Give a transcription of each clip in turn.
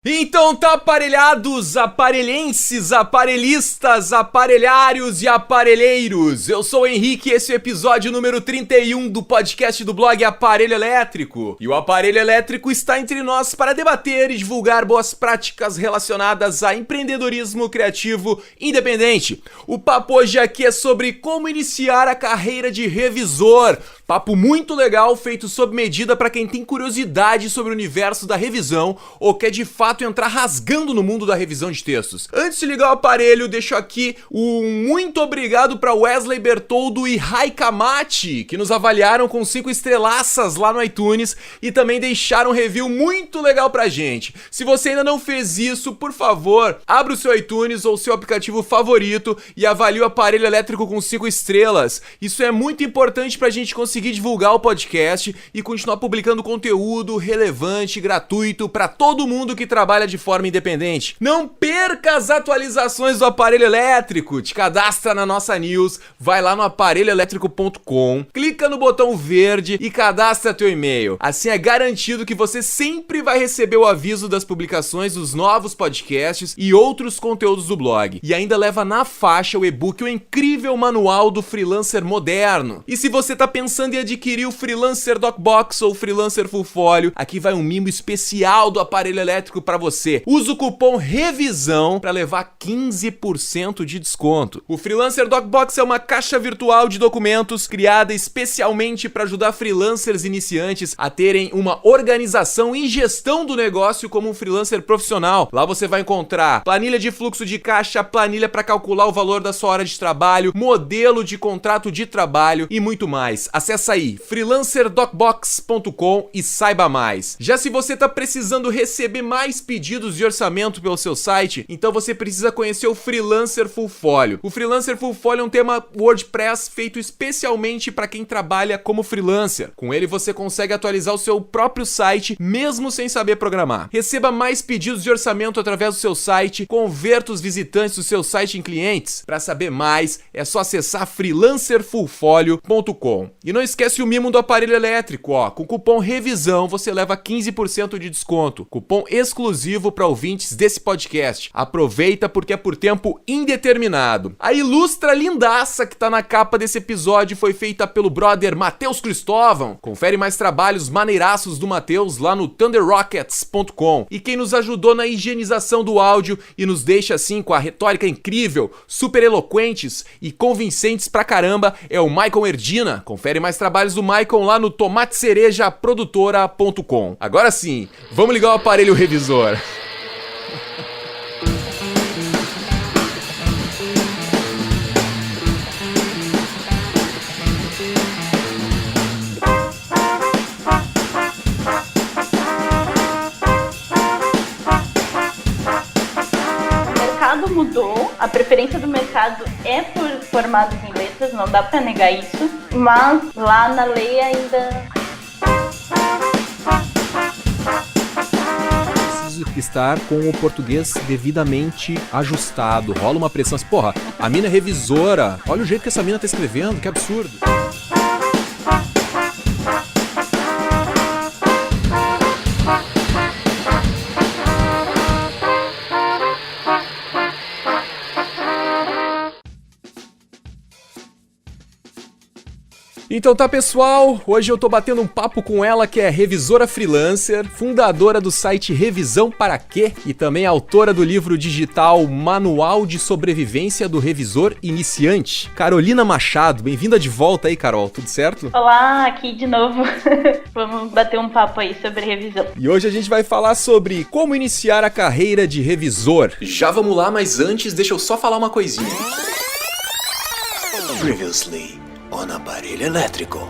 Então tá, aparelhados, aparelhenses, aparelhistas, aparelhários e aparelheiros. Eu sou o Henrique e esse é o episódio número 31 do podcast do blog Aparelho Elétrico. E o Aparelho Elétrico está entre nós para debater e divulgar boas práticas relacionadas a empreendedorismo criativo independente. O papo hoje aqui é sobre como iniciar a carreira de revisor. Papo muito legal, feito sob medida para quem tem curiosidade sobre o universo da revisão ou quer de fato entrar rasgando no mundo da revisão de textos. Antes de ligar o aparelho, deixo aqui um muito obrigado para Wesley Bertoldo e Raika Mati, que nos avaliaram com 5 estrelaças lá no iTunes e também deixaram um review muito legal pra gente. Se você ainda não fez isso, por favor, abra o seu iTunes ou seu aplicativo favorito e avalie o Aparelho Elétrico com 5 estrelas. Isso é muito importante pra gente conseguir divulgar o podcast e continuar publicando conteúdo relevante, gratuito para todo mundo que trabalha de forma independente. Não perca as atualizações do Aparelho Elétrico. Te cadastra na nossa news, vai lá no aparelhoelétrico.com, clica no botão verde e cadastra teu e-mail. Assim é garantido que você sempre vai receber o aviso das publicações dos novos podcasts e outros conteúdos do blog. E ainda leva na faixa o e-book, o incrível manual do freelancer moderno. E se você tá pensando em adquirir o Freelancer DocBox ou o Freelancer Full Folio, aqui vai um mimo especial do Aparelho Elétrico para você. Usa o cupom REVISão para levar 15% de desconto. O Freelancer DocBox é uma caixa virtual de documentos criada especialmente para ajudar freelancers iniciantes a terem uma organização e gestão do negócio como um freelancer profissional. Lá você vai encontrar planilha de fluxo de caixa, planilha para calcular o valor da sua hora de trabalho, modelo de contrato de trabalho e muito mais. Acesse aí, freelancerdocbox.com e saiba mais. Já se você tá precisando receber mais pedidos de orçamento pelo seu site, então você precisa conhecer o Freelancer Full Folio. O Freelancer Full Folio é um tema WordPress feito especialmente para quem trabalha como freelancer. Com ele você consegue atualizar o seu próprio site mesmo sem saber programar. Receba mais pedidos de orçamento através do seu site, converta os visitantes do seu site em clientes. Para saber mais, é só acessar freelancerfullfolio.com. E não esquece o mimo do Aparelho Elétrico, ó. Com o cupom REVISão você leva 15% de desconto. Cupom exclusivo para ouvintes desse podcast. Aproveita porque é por tempo indeterminado. A ilustra lindaça que tá na capa desse episódio foi feita pelo brother Matheus Cristóvão. Confere mais trabalhos maneiraços do Matheus lá no thunderrockets.com. E quem nos ajudou na higienização do áudio e nos deixa assim com a retórica incrível, super eloquentes e convincentes pra caramba é o Maicon Erdina. Confere mais trabalhos do Maicon lá no tomatecerejaprodutora.com. Agora sim, vamos ligar o aparelho revisor. Mudou, a preferência do mercado é por formados em letras, não dá pra negar isso, mas lá na lei ainda... Preciso estar com o português devidamente ajustado, rola uma pressão assim, porra, a mina é revisora, olha o jeito que essa mina tá escrevendo, que absurdo. Então tá, pessoal, hoje eu tô batendo um papo com ela que é revisora freelancer, fundadora do site Revisão Para Quê e também autora do livro digital Manual de Sobrevivência do Revisor Iniciante. Carolina Machado, bem-vinda de volta aí, Carol, tudo certo? Olá, aqui de novo. Vamos bater um papo aí sobre revisão. E hoje a gente vai falar sobre como iniciar a carreira de revisor. Já vamos lá, mas antes deixa eu só falar uma coisinha. Previously on Aparelho Elétrico.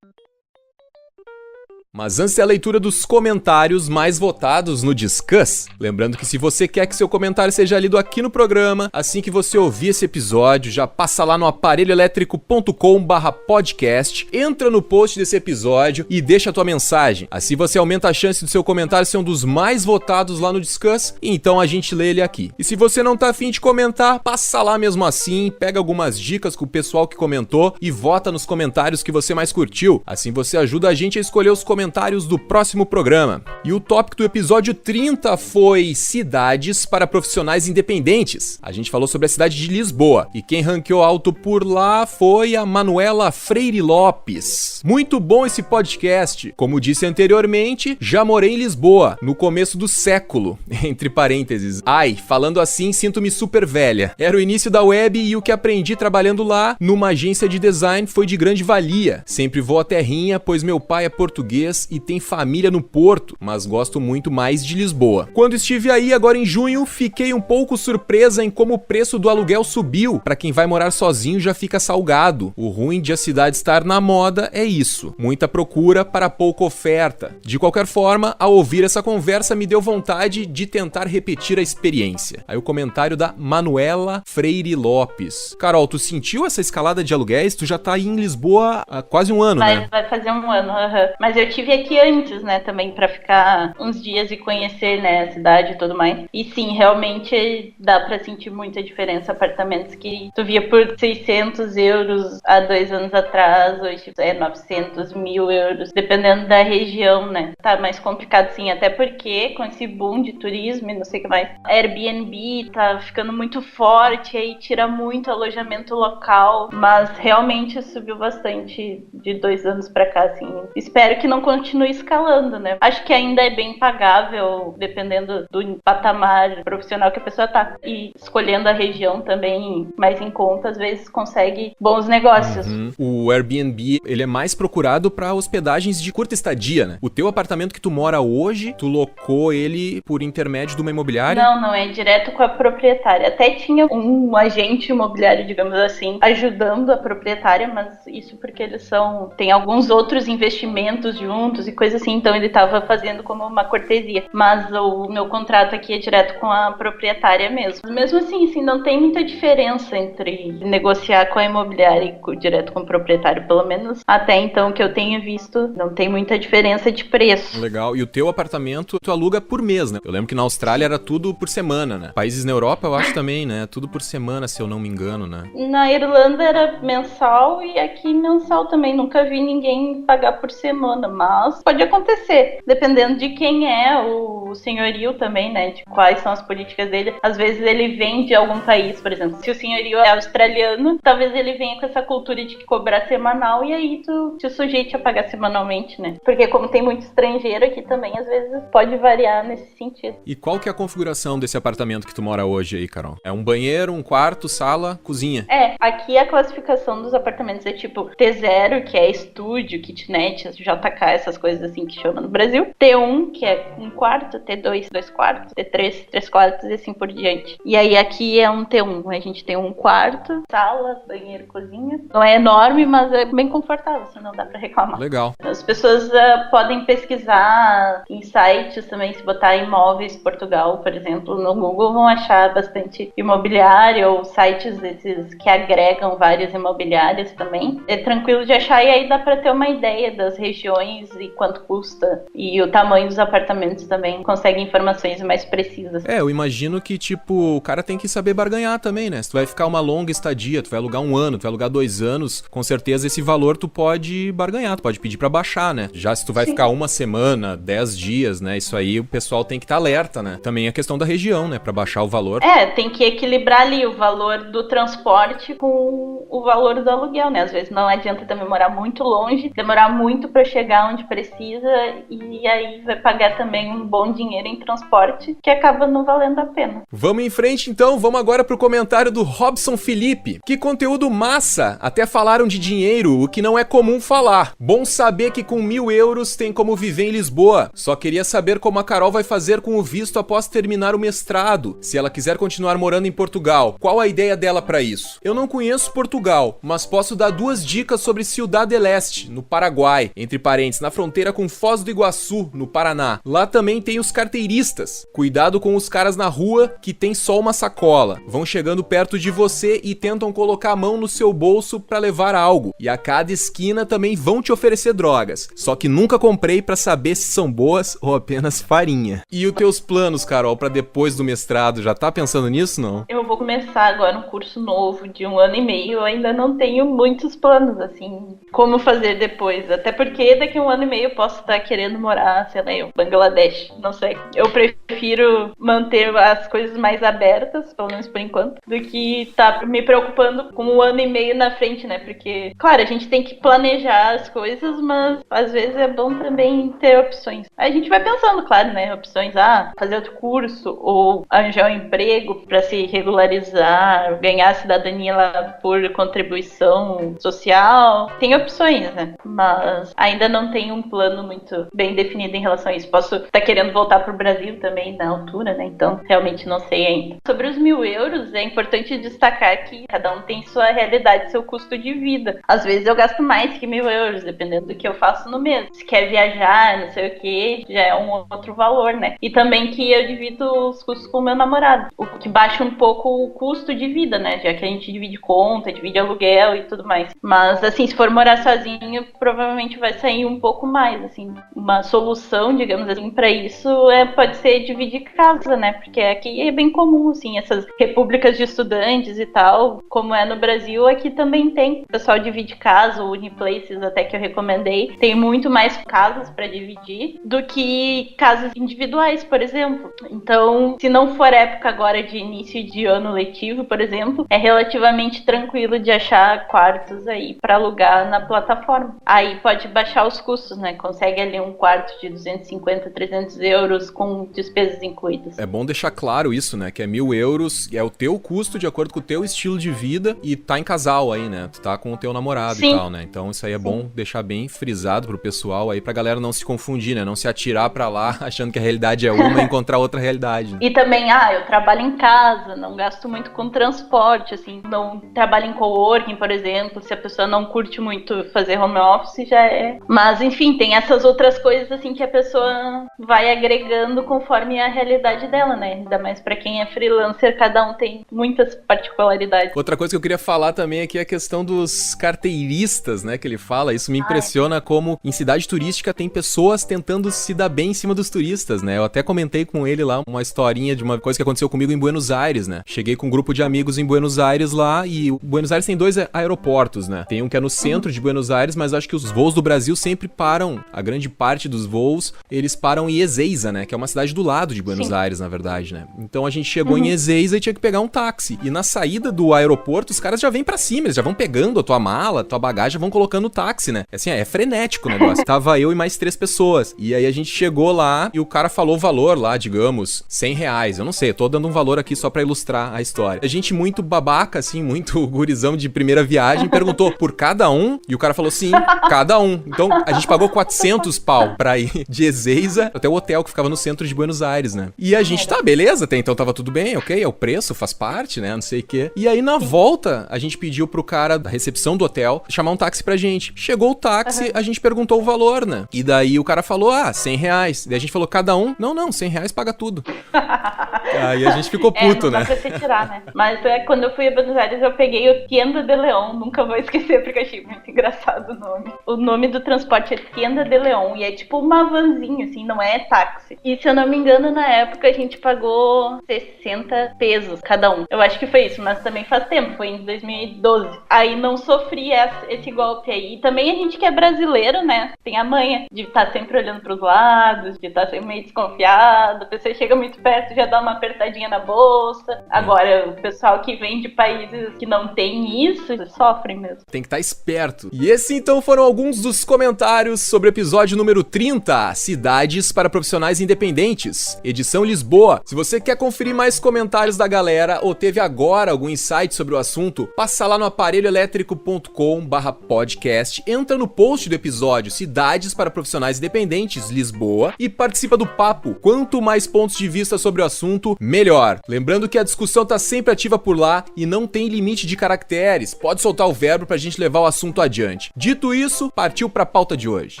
Mas antes da leitura dos comentários mais votados no Discuss, lembrando que se você quer que seu comentário seja lido aqui no programa, assim que você ouvir esse episódio, já passa lá no aparelhoelétrico.com/podcast, entra no post desse episódio e deixa a tua mensagem. Assim você aumenta a chance do seu comentário ser um dos mais votados lá no Discuss, e então a gente lê ele aqui. E se você não tá afim de comentar, passa lá mesmo assim, pega algumas dicas com o pessoal que comentou e vota nos comentários que você mais curtiu. Assim você ajuda a gente a escolher os comentários do próximo programa. E o tópico do episódio 30 foi cidades para profissionais independentes. A gente falou sobre a cidade de Lisboa, e quem ranqueou alto por lá foi a Manuela Freire Lopes. Muito bom esse podcast. Como disse anteriormente, já morei em Lisboa, no começo do século, entre parênteses. Ai, falando assim, sinto-me super velha. Era o início da web e o que aprendi trabalhando lá, numa agência de design, foi de grande valia. Sempre vou à terrinha, pois meu pai é português e tem família no Porto, mas gosto muito mais de Lisboa. Quando estive aí, agora em junho, fiquei um pouco surpresa em como o preço do aluguel subiu. Pra quem vai morar sozinho já fica salgado. O ruim de a cidade estar na moda é isso. Muita procura para pouca oferta. De qualquer forma, ao ouvir essa conversa, me deu vontade de tentar repetir a experiência. Aí o comentário da Manuela Freire Lopes. Carol, tu sentiu essa escalada de aluguéis? Tu já tá aí em Lisboa há quase um ano, né? Vai fazer um ano, Mas eu tive aqui antes, né, também pra ficar uns dias e conhecer, né, a cidade e tudo mais. E sim, realmente dá pra sentir muita diferença. Apartamentos que tu via por 600 euros há 2 anos atrás, hoje é 900, 1.000 euros, dependendo da região, né? Tá mais complicado sim, até porque com esse boom de turismo e não sei o que mais, Airbnb tá ficando muito forte, aí tira muito alojamento local, mas realmente subiu bastante de 2 anos pra cá, assim. Espero que não continue escalando, né? Acho que ainda é bem pagável, dependendo do patamar profissional que a pessoa tá. E escolhendo a região também mais em conta, às vezes consegue bons negócios. O Airbnb, ele é mais procurado pra hospedagens de curta estadia, né? O teu apartamento que tu mora hoje, tu locou ele por intermédio de uma imobiliária? Não, é direto com a proprietária. Até tinha um agente imobiliário, digamos assim, ajudando a proprietária, mas isso porque eles tem alguns outros investimentos juntos e coisa assim, então ele tava fazendo como uma cortesia. Mas o meu contrato aqui é direto com a proprietária mesmo. Mesmo assim, não tem muita diferença entre negociar com a imobiliária e direto com o proprietário, pelo menos até então que eu tenha visto, não tem muita diferença de preço. Legal. E o teu apartamento, tu aluga por mês, né? Eu lembro que na Austrália era tudo por semana, né? Países na Europa, eu acho também, né? Tudo por semana, se eu não me engano, né? Na Irlanda era mensal e aqui mensal também. Nunca vi ninguém pagar por semana, mas pode acontecer, dependendo de quem é o senhorio também, né? De quais são as políticas dele. Às vezes ele vem de algum país, por exemplo. Se o senhorio é australiano, talvez ele venha com essa cultura de cobrar semanal e aí tu te sujeite a pagar semanalmente, né? Porque como tem muito estrangeiro aqui também, às vezes pode variar nesse sentido. E qual que é a configuração desse apartamento que tu mora hoje aí, Carol? É um banheiro, um quarto, sala, cozinha? Aqui a classificação dos apartamentos é tipo T0, que é estúdio, kitnet, JK, essas coisas assim que chama no Brasil. T1, que é um quarto, T2, 2 quartos, T3, 3 quartos e assim por diante. E aí aqui é um T1, a gente tem um quarto, sala, banheiro, cozinha. Não é enorme, mas é bem confortável, assim, não dá pra reclamar. Legal. As pessoas podem pesquisar em sites também, se botar imóveis Portugal, por exemplo, no Google vão achar bastante imobiliário ou sites desses que agregam várias imobiliárias também. É tranquilo de achar e aí dá pra ter uma ideia das regiões e quanto custa e o tamanho dos apartamentos também, consegue informações mais precisas. Eu imagino que, tipo, o cara tem que saber barganhar também, né? Se tu vai ficar uma longa estadia, tu vai alugar 1 ano, tu vai alugar 2 anos, com certeza esse valor tu pode barganhar, tu pode pedir pra baixar, né? Já se tu vai ficar 1 semana, 10 dias, né? Isso aí o pessoal tem que estar alerta, né? Também a questão da região, né? Pra baixar o valor. Tem que equilibrar ali o valor do transporte com o valor do aluguel, né? Às vezes não adianta também morar muito longe, demorar muito pra chegar onde precisa e aí vai pagar também um bom dinheiro em transporte que acaba não valendo a pena. Vamos em frente então, vamos agora pro comentário do Robson Felipe. Que conteúdo massa! Até falaram de dinheiro, o que não é comum falar. Bom saber que com 1.000 euros tem como viver em Lisboa. Só queria saber como a Carol vai fazer com o visto após terminar o mestrado, se ela quiser continuar morando em Portugal. Qual a ideia dela pra isso? Eu não conheço Portugal, mas posso dar 2 dicas sobre Ciudad del Este, no Paraguai. Entre parênteses, na fronteira com Foz do Iguaçu, no Paraná. Lá também tem os carteiristas. Cuidado com os caras na rua que tem só uma sacola. Vão chegando perto de você e tentam colocar a mão no seu bolso pra levar algo. E a cada esquina também vão te oferecer drogas. Só que nunca comprei pra saber se são boas ou apenas farinha. E os teus planos, Carol, pra depois do mestrado? Já tá pensando nisso, não? Eu vou começar agora um curso novo de 1 ano e meio. Eu ainda não tenho muitos planos, assim, como fazer depois. Até porque daqui a 1 ano e meio eu posso estar querendo morar, sei lá, em Bangladesh, não sei. Eu prefiro manter as coisas mais abertas, pelo menos por enquanto, do que estar me preocupando com 1 ano e meio na frente, né? Porque, claro, a gente tem que planejar as coisas, mas às vezes é bom também ter opções. A gente vai pensando, claro, né? Opções, fazer outro curso, ou arranjar um emprego para se regularizar, ganhar a cidadania lá por contribuição social. Tem opções, né? Mas ainda não tenho um plano muito bem definido em relação a isso. Posso estar querendo voltar pro Brasil também na altura, né? Então, realmente não sei ainda. Sobre os 1.000 euros, é importante destacar que cada um tem sua realidade, seu custo de vida. Às vezes eu gasto mais que 1.000 euros, dependendo do que eu faço no mês. Se quer viajar, não sei o que, já é um outro valor, né? E também que eu divido os custos com o meu namorado, o que baixa um pouco o custo de vida, né? Já que a gente divide conta, divide aluguel e tudo mais. Mas, assim, se for morar sozinho, provavelmente vai sair um pouco mais, assim. Uma solução, digamos assim, pra isso pode ser dividir casa, né? Porque aqui é bem comum, assim, essas repúblicas de estudantes e tal, como é no Brasil, aqui também tem. O pessoal divide casa, o Uniplaces até que eu recomendei, tem muito mais casas pra dividir do que casas individuais, por exemplo. Então, se não for época agora de início de ano letivo, por exemplo, é relativamente tranquilo de achar quartos aí pra alugar na plataforma. Aí pode baixar os custos, né? Consegue ali um quarto de 250, 300 euros com despesas incluídas. É bom deixar claro isso, né? Que é 1.000 euros, é o teu custo de acordo com o teu estilo de vida e tá em casal aí, né? Tu tá com o teu namorado. Sim. E tal, né? Então isso aí é bom deixar bem frisado pro pessoal aí, pra galera não se confundir, né? Não se atirar pra lá achando que a realidade é uma e encontrar outra realidade. Né? E também, eu trabalho em casa, não gasto muito com transporte, assim, não trabalho em coworking, por exemplo, se a pessoa não curte muito fazer home office, já é. Mas, enfim, tem essas outras coisas, assim, que a pessoa vai agregando conforme a realidade dela, né? Ainda mais pra quem é freelancer, cada um tem muitas particularidades. Outra coisa que eu queria falar também aqui é a questão dos carteiristas, né, que ele fala. Isso me impressiona como em cidade turística tem pessoas tentando se dar bem em cima dos turistas, né? Eu até comentei com ele lá uma historinha de uma coisa que aconteceu comigo em Buenos Aires, né? Cheguei com um grupo de amigos em Buenos Aires lá e Buenos Aires tem 2 aeroportos, né? Tem um que é no centro de Buenos Aires, mas acho que os voos do Brasil sempre param, a grande parte dos voos, eles param em Ezeiza, né? Que é uma cidade do lado de Buenos Aires, na verdade, né? Então a gente chegou em Ezeiza e tinha que pegar um táxi. E na saída do aeroporto, os caras já vêm pra cima, eles já vão pegando a tua mala, tua bagagem, já vão colocando no táxi, né? Assim, é frenético o negócio. Tava eu e mais 3 pessoas. E aí a gente chegou lá e o cara falou o valor lá, digamos, R$100. Eu não sei, eu tô dando um valor aqui só pra ilustrar a história. A gente muito babaca, assim, muito gurizão de primeira viagem, perguntou por cada um, e o cara falou sim, cada um. Então a gente pagou 400 pau pra ir de Ezeiza até o hotel que ficava no centro de Buenos Aires, né? E a gente, tá, beleza, até então tava tudo bem, ok, é o preço, faz parte, né, não sei o quê. E aí na volta, a gente pediu pro cara da recepção do hotel chamar um táxi pra gente. Chegou o táxi, a gente perguntou o valor, né? E daí o cara falou, R$100. Daí a gente falou, cada um? Não, R$100 paga tudo. Aí a gente ficou puto, não né? Dá pra se tirar, né? Mas quando eu fui a Buenos Aires, eu peguei o Tienda de León, nunca vou esquecer, porque eu achei muito engraçado o nome. O nome do transporte é Tienda de León, e é tipo uma vanzinha, assim, não é táxi. E se eu não me engano, na época a gente pagou 60 pesos cada um. Eu acho que foi isso, mas também faz tempo, foi em 2012. Aí não sofri esse golpe aí. E também a gente que é brasileiro, né, tem a manha de estar sempre olhando pros lados, de estar sempre meio desconfiado, a pessoa chega muito perto, já dá uma apertadinha na bolsa. Agora, o pessoal que vem de países que não tem isso, sofrem mesmo. Tem que estar esperto. E esses então foram alguns dos comentários sobre o episódio número 30, Cidades para Profissionais Independentes, edição Lisboa. Se você quer conferir mais comentários da galera ou teve agora algum insight sobre o assunto, passa lá no aparelhoelétrico.com/podcast, entra no post do episódio Cidades para Profissionais Independentes, Lisboa, e participa do papo. Quanto mais pontos de vista sobre o assunto, melhor. Lembrando que a discussão tá sempre ativa por lá e não tem limite de caracteres. Pode soltar o verbo pra gente levar o assunto adiante. Dito isso, partiu pra pauta de hoje.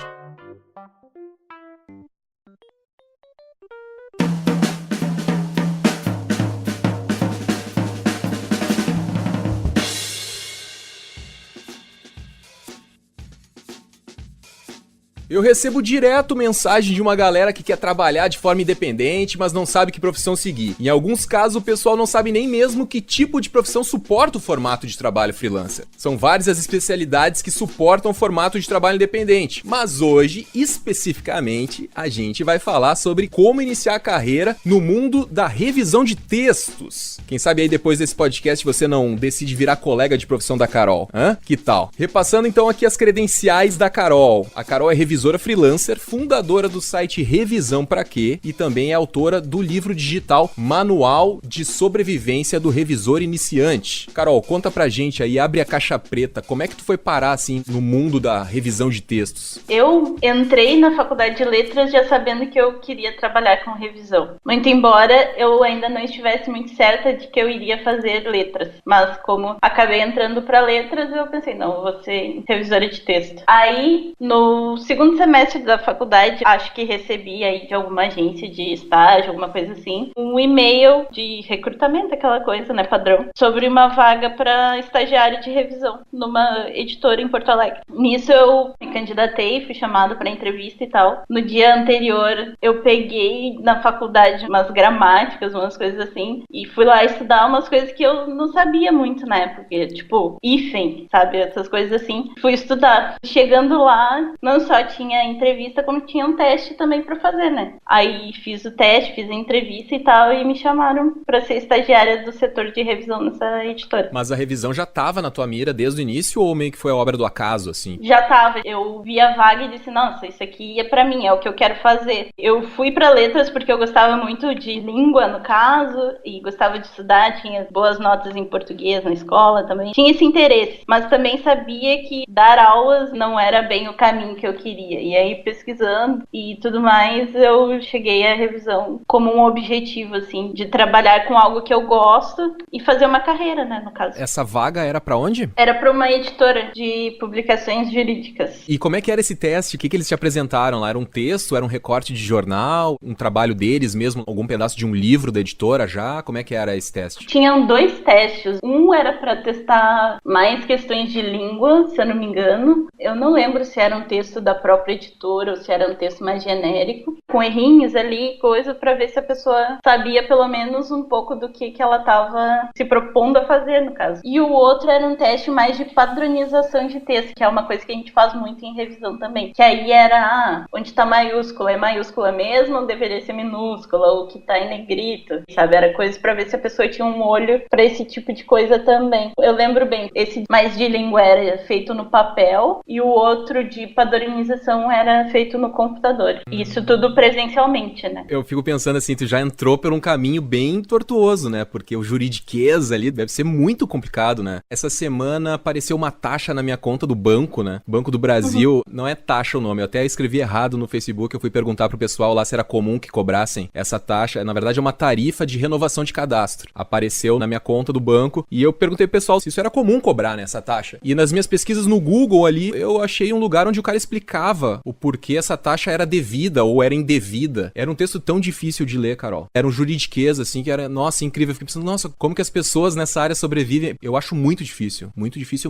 Eu recebo direto mensagem de uma galera que quer trabalhar de forma independente, mas não sabe que profissão seguir. Em alguns casos, o pessoal não sabe nem mesmo que tipo de profissão suporta o formato de trabalho freelancer. São várias as especialidades que suportam o formato de trabalho independente. Mas hoje, especificamente, a gente vai falar sobre como iniciar a carreira no mundo da revisão de textos. Quem sabe aí depois desse podcast você não decide virar colega de profissão da Carol. Hã? Que tal? Repassando então aqui as credenciais da Carol. A Carol é revisora freelancer, fundadora do site Revisão Pra Quê e também é autora do livro digital Manual de Sobrevivência do Revisor Iniciante. Carol, conta pra gente aí, abre a caixa preta, como é que tu foi parar assim no mundo da revisão de textos? Eu entrei na faculdade de letras já sabendo que eu queria trabalhar com revisão. Muito embora eu ainda não estivesse muito certa de que eu iria fazer letras. Mas como acabei entrando para letras, eu pensei, não, vou ser revisora de texto. Aí, no segundo semestre da faculdade, acho que recebi aí de alguma agência de estágio, alguma coisa assim, um e-mail de recrutamento, aquela coisa, né, padrão, sobre uma vaga para estagiário de revisão numa editora em Porto Alegre. Nisso eu me candidatei, fui chamada para entrevista e tal. No dia anterior, eu peguei na faculdade umas gramáticas, umas coisas assim, e fui lá estudar umas coisas que eu não sabia muito na época, tipo hífen, sabe, essas coisas assim. Fui estudar. Chegando lá, não só tinha entrevista, como tinha um teste também pra fazer, né? Aí fiz o teste, fiz a entrevista e tal, e me chamaram pra ser estagiária do setor de revisão nessa editora. Mas a revisão já tava na tua mira desde o início ou meio que foi a obra do acaso, assim? Já tava. Eu vi a vaga e disse, nossa, isso aqui é pra mim, é o que eu quero fazer. Eu fui pra letras porque eu gostava muito de língua, no caso, e gostava de estudar, tinha boas notas em português na escola também. Tinha esse interesse, mas também sabia que dar aulas não era bem o caminho que eu queria. E aí, pesquisando e tudo mais, eu cheguei à revisão como um objetivo, assim, de trabalhar com algo que eu gosto e fazer uma carreira, né, no caso. Essa vaga era pra onde? Era pra uma editora de publicações jurídicas. E como é que era esse teste? O que eles te apresentaram lá? Era um texto? Era um recorte de jornal? Um trabalho deles mesmo? Algum pedaço de um livro da editora já? Como é que era esse teste? Tinham 2 testes. Um era pra testar mais questões de língua, se eu não me engano. Eu não lembro se era um texto da própria editora ou se era um texto mais genérico, com errinhos ali, coisa pra ver se a pessoa sabia pelo menos um pouco do que ela estava se propondo a fazer, no caso. E o outro era um teste mais de padronização de texto, que é uma coisa que a gente faz muito em revisão também. Que aí era, onde tá maiúscula, é maiúscula mesmo ou deveria ser minúscula, ou que tá em negrito, sabe? Era coisa pra ver se a pessoa tinha um olho pra esse tipo de coisa também. Eu lembro bem, esse mais de língua era feito no papel e o outro de padronização era feito no computador. Isso tudo presencialmente, né? Eu fico pensando assim, tu já entrou por um caminho bem tortuoso, né? Porque o juridiquês ali deve ser muito complicado, né? Essa semana apareceu uma taxa na minha conta do banco, né? Banco do Brasil, não é taxa o nome, eu até escrevi errado no Facebook, eu fui perguntar pro pessoal lá se era comum que cobrassem essa taxa. Na verdade é uma tarifa de renovação de cadastro. Apareceu na minha conta do banco e eu perguntei pro pessoal se isso era comum cobrar, né, essa taxa. E nas minhas pesquisas no Google ali, eu achei um lugar onde o cara explicava o porquê essa taxa era devida ou era indevida. Era um texto tão difícil de ler, Carol. Era um juridiquês, assim, que era, nossa, incrível. Eu fiquei pensando, nossa, como que as pessoas nessa área sobrevivem? Eu acho muito difícil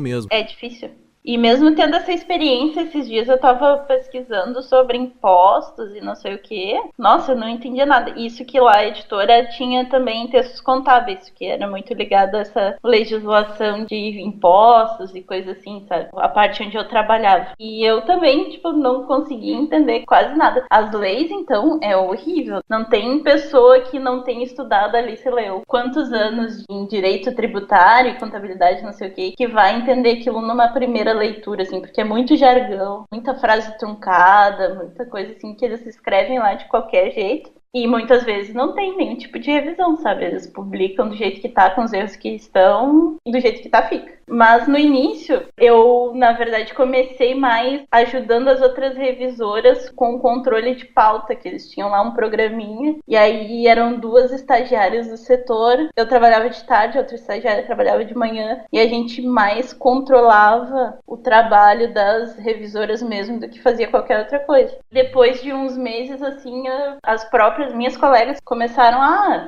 mesmo. É difícil. E mesmo tendo essa experiência, esses dias eu tava pesquisando sobre impostos e não sei o que. Nossa, eu não entendia nada. Isso que lá a editora tinha também textos contábeis, que era muito ligado a essa legislação de impostos e coisa assim, sabe? A parte onde eu trabalhava. E eu também, tipo, não conseguia entender quase nada. As leis, então, é horrível. Não tem pessoa que não tenha estudado ali, se leu quantos anos em direito tributário e contabilidade, não sei o que vai entender aquilo numa primeira leitura, assim, porque é muito jargão, muita frase truncada, muita coisa assim que eles escrevem lá de qualquer jeito. E muitas vezes não tem nenhum tipo de revisão, sabe? Eles publicam do jeito que tá, com os erros que estão, e do jeito que tá, fica. Mas no início, eu, na verdade, comecei mais ajudando as outras revisoras com o controle de pauta, que eles tinham lá um programinha, e aí eram 2 estagiárias do setor. Eu trabalhava de tarde, outra estagiária trabalhava de manhã, e a gente mais controlava o trabalho das revisoras mesmo do que fazia qualquer outra coisa. Depois de uns meses, assim, as próprias próprias minhas colegas começaram,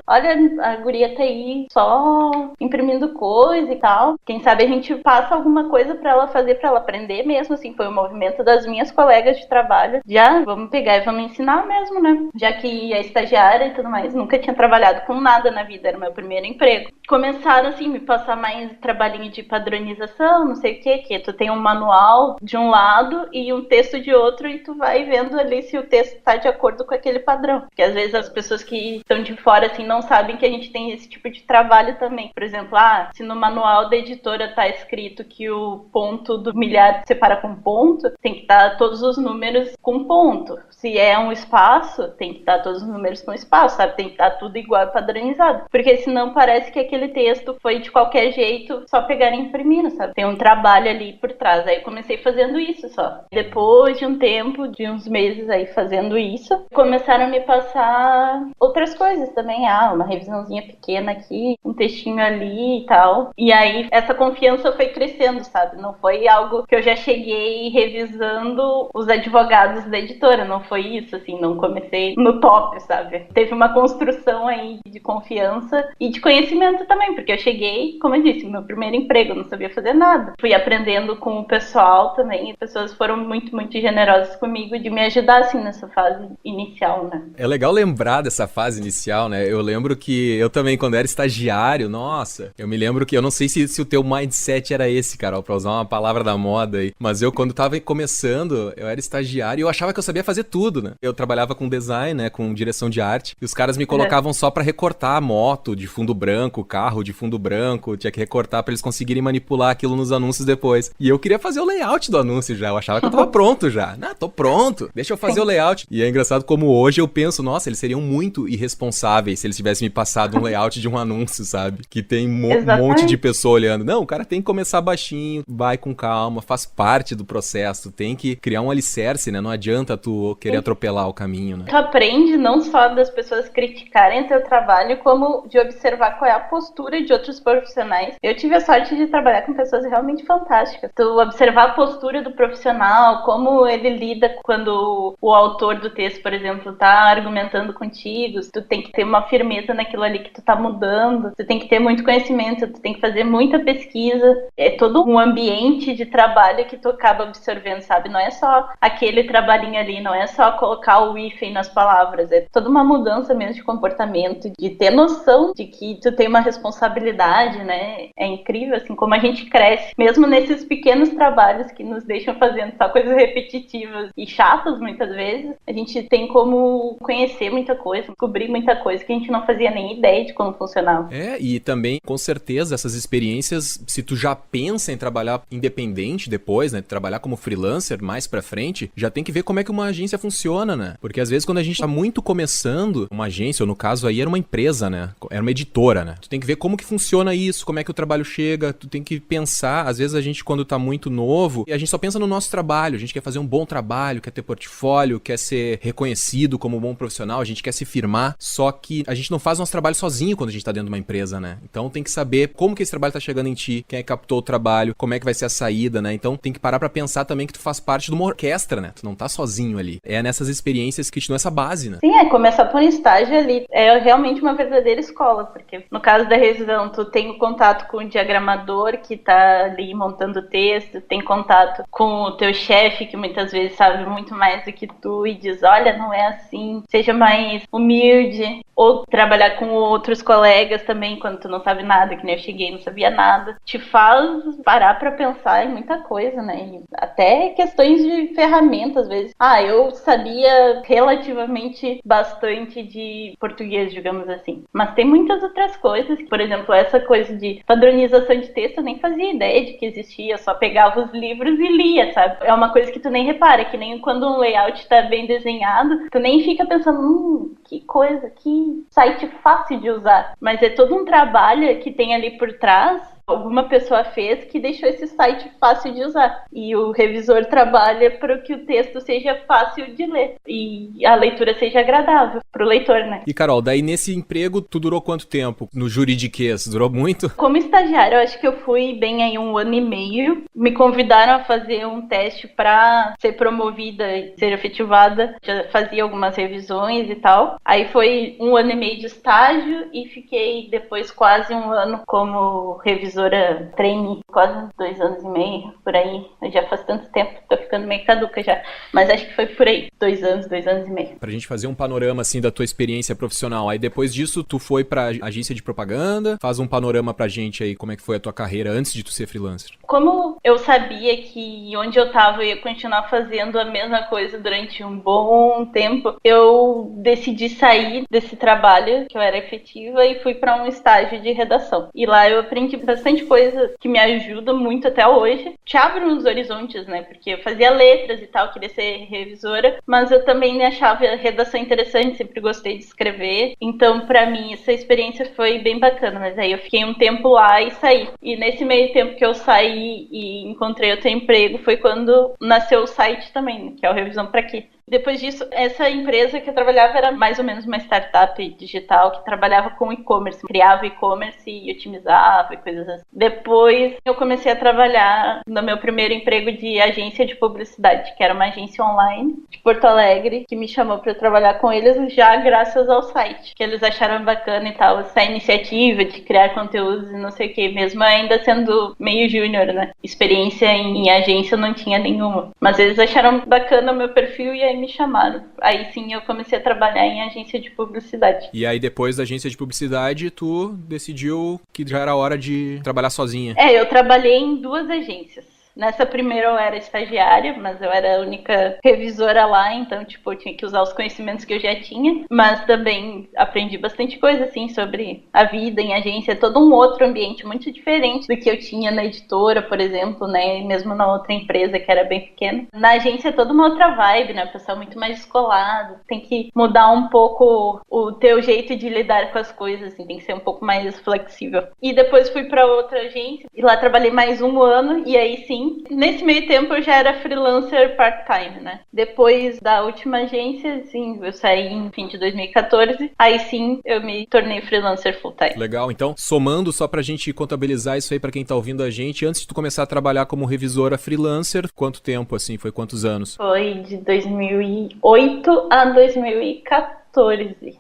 olha, a guria tá aí só imprimindo coisa e tal. Quem sabe a gente passa alguma coisa pra ela fazer, pra ela aprender mesmo, assim. Foi o movimento das minhas colegas de trabalho. Já, vamos pegar e vamos ensinar mesmo, né? Já que é estagiária e tudo mais, nunca tinha trabalhado com nada na vida, era meu primeiro emprego. Começaram, assim, me passar mais trabalhinho de padronização, não sei o que tu tem um manual de um lado e um texto de outro e tu vai vendo ali se o texto tá de acordo com aquele padrão. Porque às vezes as pessoas que estão de fora, assim, não sabem que a gente tem esse tipo de trabalho também. Por exemplo, se no manual da editora tá escrito que o ponto do milhar separa com ponto, tem que estar todos os números com ponto. Se é um espaço, tem que estar todos os números com espaço, sabe? Tem que estar tudo igual e padronizado. Porque senão parece que aquele texto foi de qualquer jeito, só pegar e imprimir, sabe? Tem um trabalho ali por trás. Aí eu comecei fazendo isso só. Depois de um tempo, de uns meses aí fazendo isso, começaram a me passar outras coisas também. Uma revisãozinha pequena aqui, um textinho ali e tal. E aí essa confiança foi crescendo, sabe? Não foi algo que eu já cheguei revisando os advogados da editora. Não foi isso, assim. Não comecei no top, sabe? Teve uma construção aí de confiança e de conhecimento também, porque eu cheguei, como eu disse, meu primeiro emprego, não sabia fazer nada. Fui aprendendo com o pessoal também. As pessoas foram muito, muito generosas comigo de me ajudar, assim, nessa fase inicial, né? É legal lembrar dessa fase inicial, né? Eu lembro que eu também, quando era estagiário, nossa, eu me lembro que, eu não sei se o teu mindset era esse, Carol, pra usar uma palavra da moda aí, mas eu, quando tava começando, eu era estagiário e eu achava que eu sabia fazer tudo, né? Eu trabalhava com design, né, com direção de arte, e os caras me colocavam só pra recortar a moto de fundo branco, carro de fundo branco, tinha que recortar pra eles conseguirem manipular aquilo nos anúncios depois. E eu queria fazer o layout do anúncio já, eu achava que eu tava pronto já. Tô pronto, deixa eu fazer o layout. E é engraçado como hoje eu penso, nossa, eles seriam muito irresponsáveis se eles tivessem me passado um layout de um anúncio, sabe? Que tem um monte de pessoa olhando. Não, o cara tem que começar baixinho, vai com calma, faz parte do processo, tem que criar um alicerce, né? Não adianta tu querer atropelar o caminho, né? Tu aprende não só das pessoas criticarem teu trabalho, como de observar qual é a postura de outros profissionais. Eu tive a sorte de trabalhar com pessoas realmente fantásticas. Tu observar a postura do profissional, como ele lida quando o autor do texto, por exemplo, tá argumentando contigo, tu tem que ter uma firmeza naquilo ali que tu tá mudando, tu tem que ter muito conhecimento, tu tem que fazer muita pesquisa. É todo um ambiente de trabalho que tu acaba absorvendo, sabe? Não é só aquele trabalhinho ali, não é só colocar o hífen nas palavras, é toda uma mudança mesmo de comportamento, de ter noção de que tu tem uma responsabilidade, né? É incrível, assim, como a gente cresce, mesmo nesses pequenos trabalhos que nos deixam fazendo só coisas repetitivas e chatas muitas vezes, a gente tem como conhecer muita coisa, descobrir muita coisa que a gente não fazia nem ideia de como funcionava. E também, com certeza, essas experiências, se tu já pensa em trabalhar independente depois, né, trabalhar como freelancer mais pra frente, já tem que ver como é que uma agência funciona, né? Porque às vezes quando a gente tá muito começando, uma agência, ou no caso aí era uma empresa, né? Era uma editora, né? Tu tem que ver como que funciona isso, como é que o trabalho chega, tu tem que pensar, às vezes a gente quando tá muito novo, a gente só pensa no nosso trabalho, a gente quer fazer um bom trabalho, quer ter portfólio, quer ser reconhecido como um bom profissional, a gente quer se firmar, só que a gente não faz nosso trabalho sozinho quando a gente tá dentro de uma empresa, né? Então tem que saber como que esse trabalho tá chegando em ti, quem é que captou o trabalho, como é que vai ser a saída, né? Então tem que parar pra pensar também que tu faz parte de uma orquestra, né? Tu não tá sozinho ali. É nessas experiências que te dão essa base, né? Sim, começar por um estágio ali é realmente uma verdadeira escola, porque no caso da revisão, tu tem o contato com o diagramador que tá ali montando o texto, tem contato com o teu chefe, que muitas vezes sabe muito mais do que tu e diz, olha, não é assim, seja mais humilde, ou trabalhar com outros colegas também, quando tu não sabe nada, que nem eu cheguei e não sabia nada, te faz parar pra pensar em muita coisa, né? E até questões de ferramentas, às vezes. Eu sabia relativamente bastante de português, digamos assim, mas tem muitas outras coisas, por exemplo, essa coisa de padronização de texto, eu nem fazia ideia de que existia, só pegava os livros e lia, sabe? É uma coisa que tu nem repara, que nem quando um layout tá bem desenhado, tu nem fica pensando, que coisa, que site fácil de usar, mas é todo um trabalho que tem ali por trás Alguma pessoa fez que deixou esse site fácil de usar. E o revisor trabalha para que o texto seja fácil de ler e a leitura seja agradável para o leitor, né? E Carol, daí nesse emprego tu durou quanto tempo no juridiquês? Durou muito? Como estagiária, eu acho que eu fui bem aí 1 ano e meio. Me convidaram a fazer um teste para ser promovida e ser efetivada. Já fazia algumas revisões e tal. Aí foi 1 ano e meio de estágio e fiquei depois quase 1 ano como revisora trainee. Quase 2 anos e meio, por aí. Já faz tanto tempo, tô ficando meio caduca já. Mas acho que foi por aí, 2 anos e meio. Pra gente fazer um panorama, assim, da tua experiência profissional. Aí depois disso, tu foi pra agência de propaganda. Faz um panorama pra gente aí, como é que foi a tua carreira antes de tu ser freelancer. Como eu sabia que onde eu tava eu ia continuar fazendo a mesma coisa durante um bom tempo, eu decidi sair desse trabalho, que eu era efetiva, e fui pra um estágio de redação. E lá eu aprendi bastante coisa que me ajuda muito até hoje. Te abre uns horizontes, né? Porque eu fazia letras e tal, queria ser revisora, mas eu também achava a redação interessante, sempre gostei de escrever. Então, pra mim, essa experiência foi bem bacana. Mas aí eu fiquei um tempo lá e saí. E nesse meio tempo que eu saí e encontrei outro emprego, foi quando nasceu o site também, que é o Revisão Pra Quê. Depois disso, essa empresa que eu trabalhava era mais ou menos uma startup digital que trabalhava com e-commerce, criava e-commerce e otimizava e coisas assim. Depois eu comecei a trabalhar no meu primeiro emprego de agência de publicidade, que era uma agência online de Porto Alegre, que me chamou para trabalhar com eles já graças ao site, que eles acharam bacana e tal, essa iniciativa de criar conteúdos e não sei o que, mesmo ainda sendo meio júnior, né? Experiência em agência eu não tinha nenhuma, mas eles acharam bacana o meu perfil e aí me chamaram. Aí sim eu comecei a trabalhar em agência de publicidade. E aí depois da agência de publicidade, tu decidiu que já era hora de trabalhar sozinha. Eu trabalhei em 2 agências. Nessa primeira eu era estagiária, mas eu era a única revisora lá, então, tipo, eu tinha que usar os conhecimentos que eu já tinha, mas também aprendi bastante coisa, assim, sobre a vida em agência, todo um outro ambiente muito diferente do que eu tinha na editora, por exemplo, né, e mesmo na outra empresa, que era bem pequena. Na agência é toda uma outra vibe, né, o pessoal muito mais descolado, tem que mudar um pouco o teu jeito de lidar com as coisas, assim, tem que ser um pouco mais flexível. E depois fui pra outra agência, e lá trabalhei mais 1 ano, e aí sim, nesse meio tempo eu já era freelancer part-time, né? Depois da última agência, sim, eu saí em fim de 2014, aí sim eu me tornei freelancer full-time. Legal, então, somando só pra gente contabilizar isso aí pra quem tá ouvindo a gente, antes de tu começar a trabalhar como revisora freelancer, quanto tempo, assim, foi quantos anos? Foi de 2008 a 2014.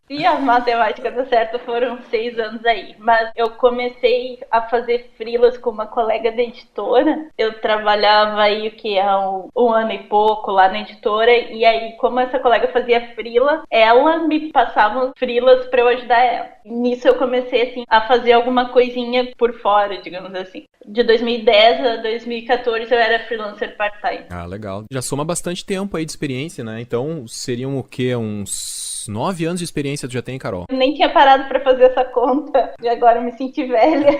Se as matemáticas dão certo, foram 6 anos aí. Mas eu comecei a fazer freelas com uma colega da editora. Eu trabalhava aí o que há um ano e pouco lá na editora. E aí, como essa colega fazia freela, ela me passava freelas pra eu ajudar ela. E nisso eu comecei assim a fazer alguma coisinha por fora, digamos assim. De 2010 a 2014 eu era freelancer part-time. Ah, legal. Já soma bastante tempo aí de experiência, né? Então, seriam o quê? Uns 9 anos de experiência tu já tem, Carol? Eu nem tinha parado pra fazer essa conta e agora eu me senti velha.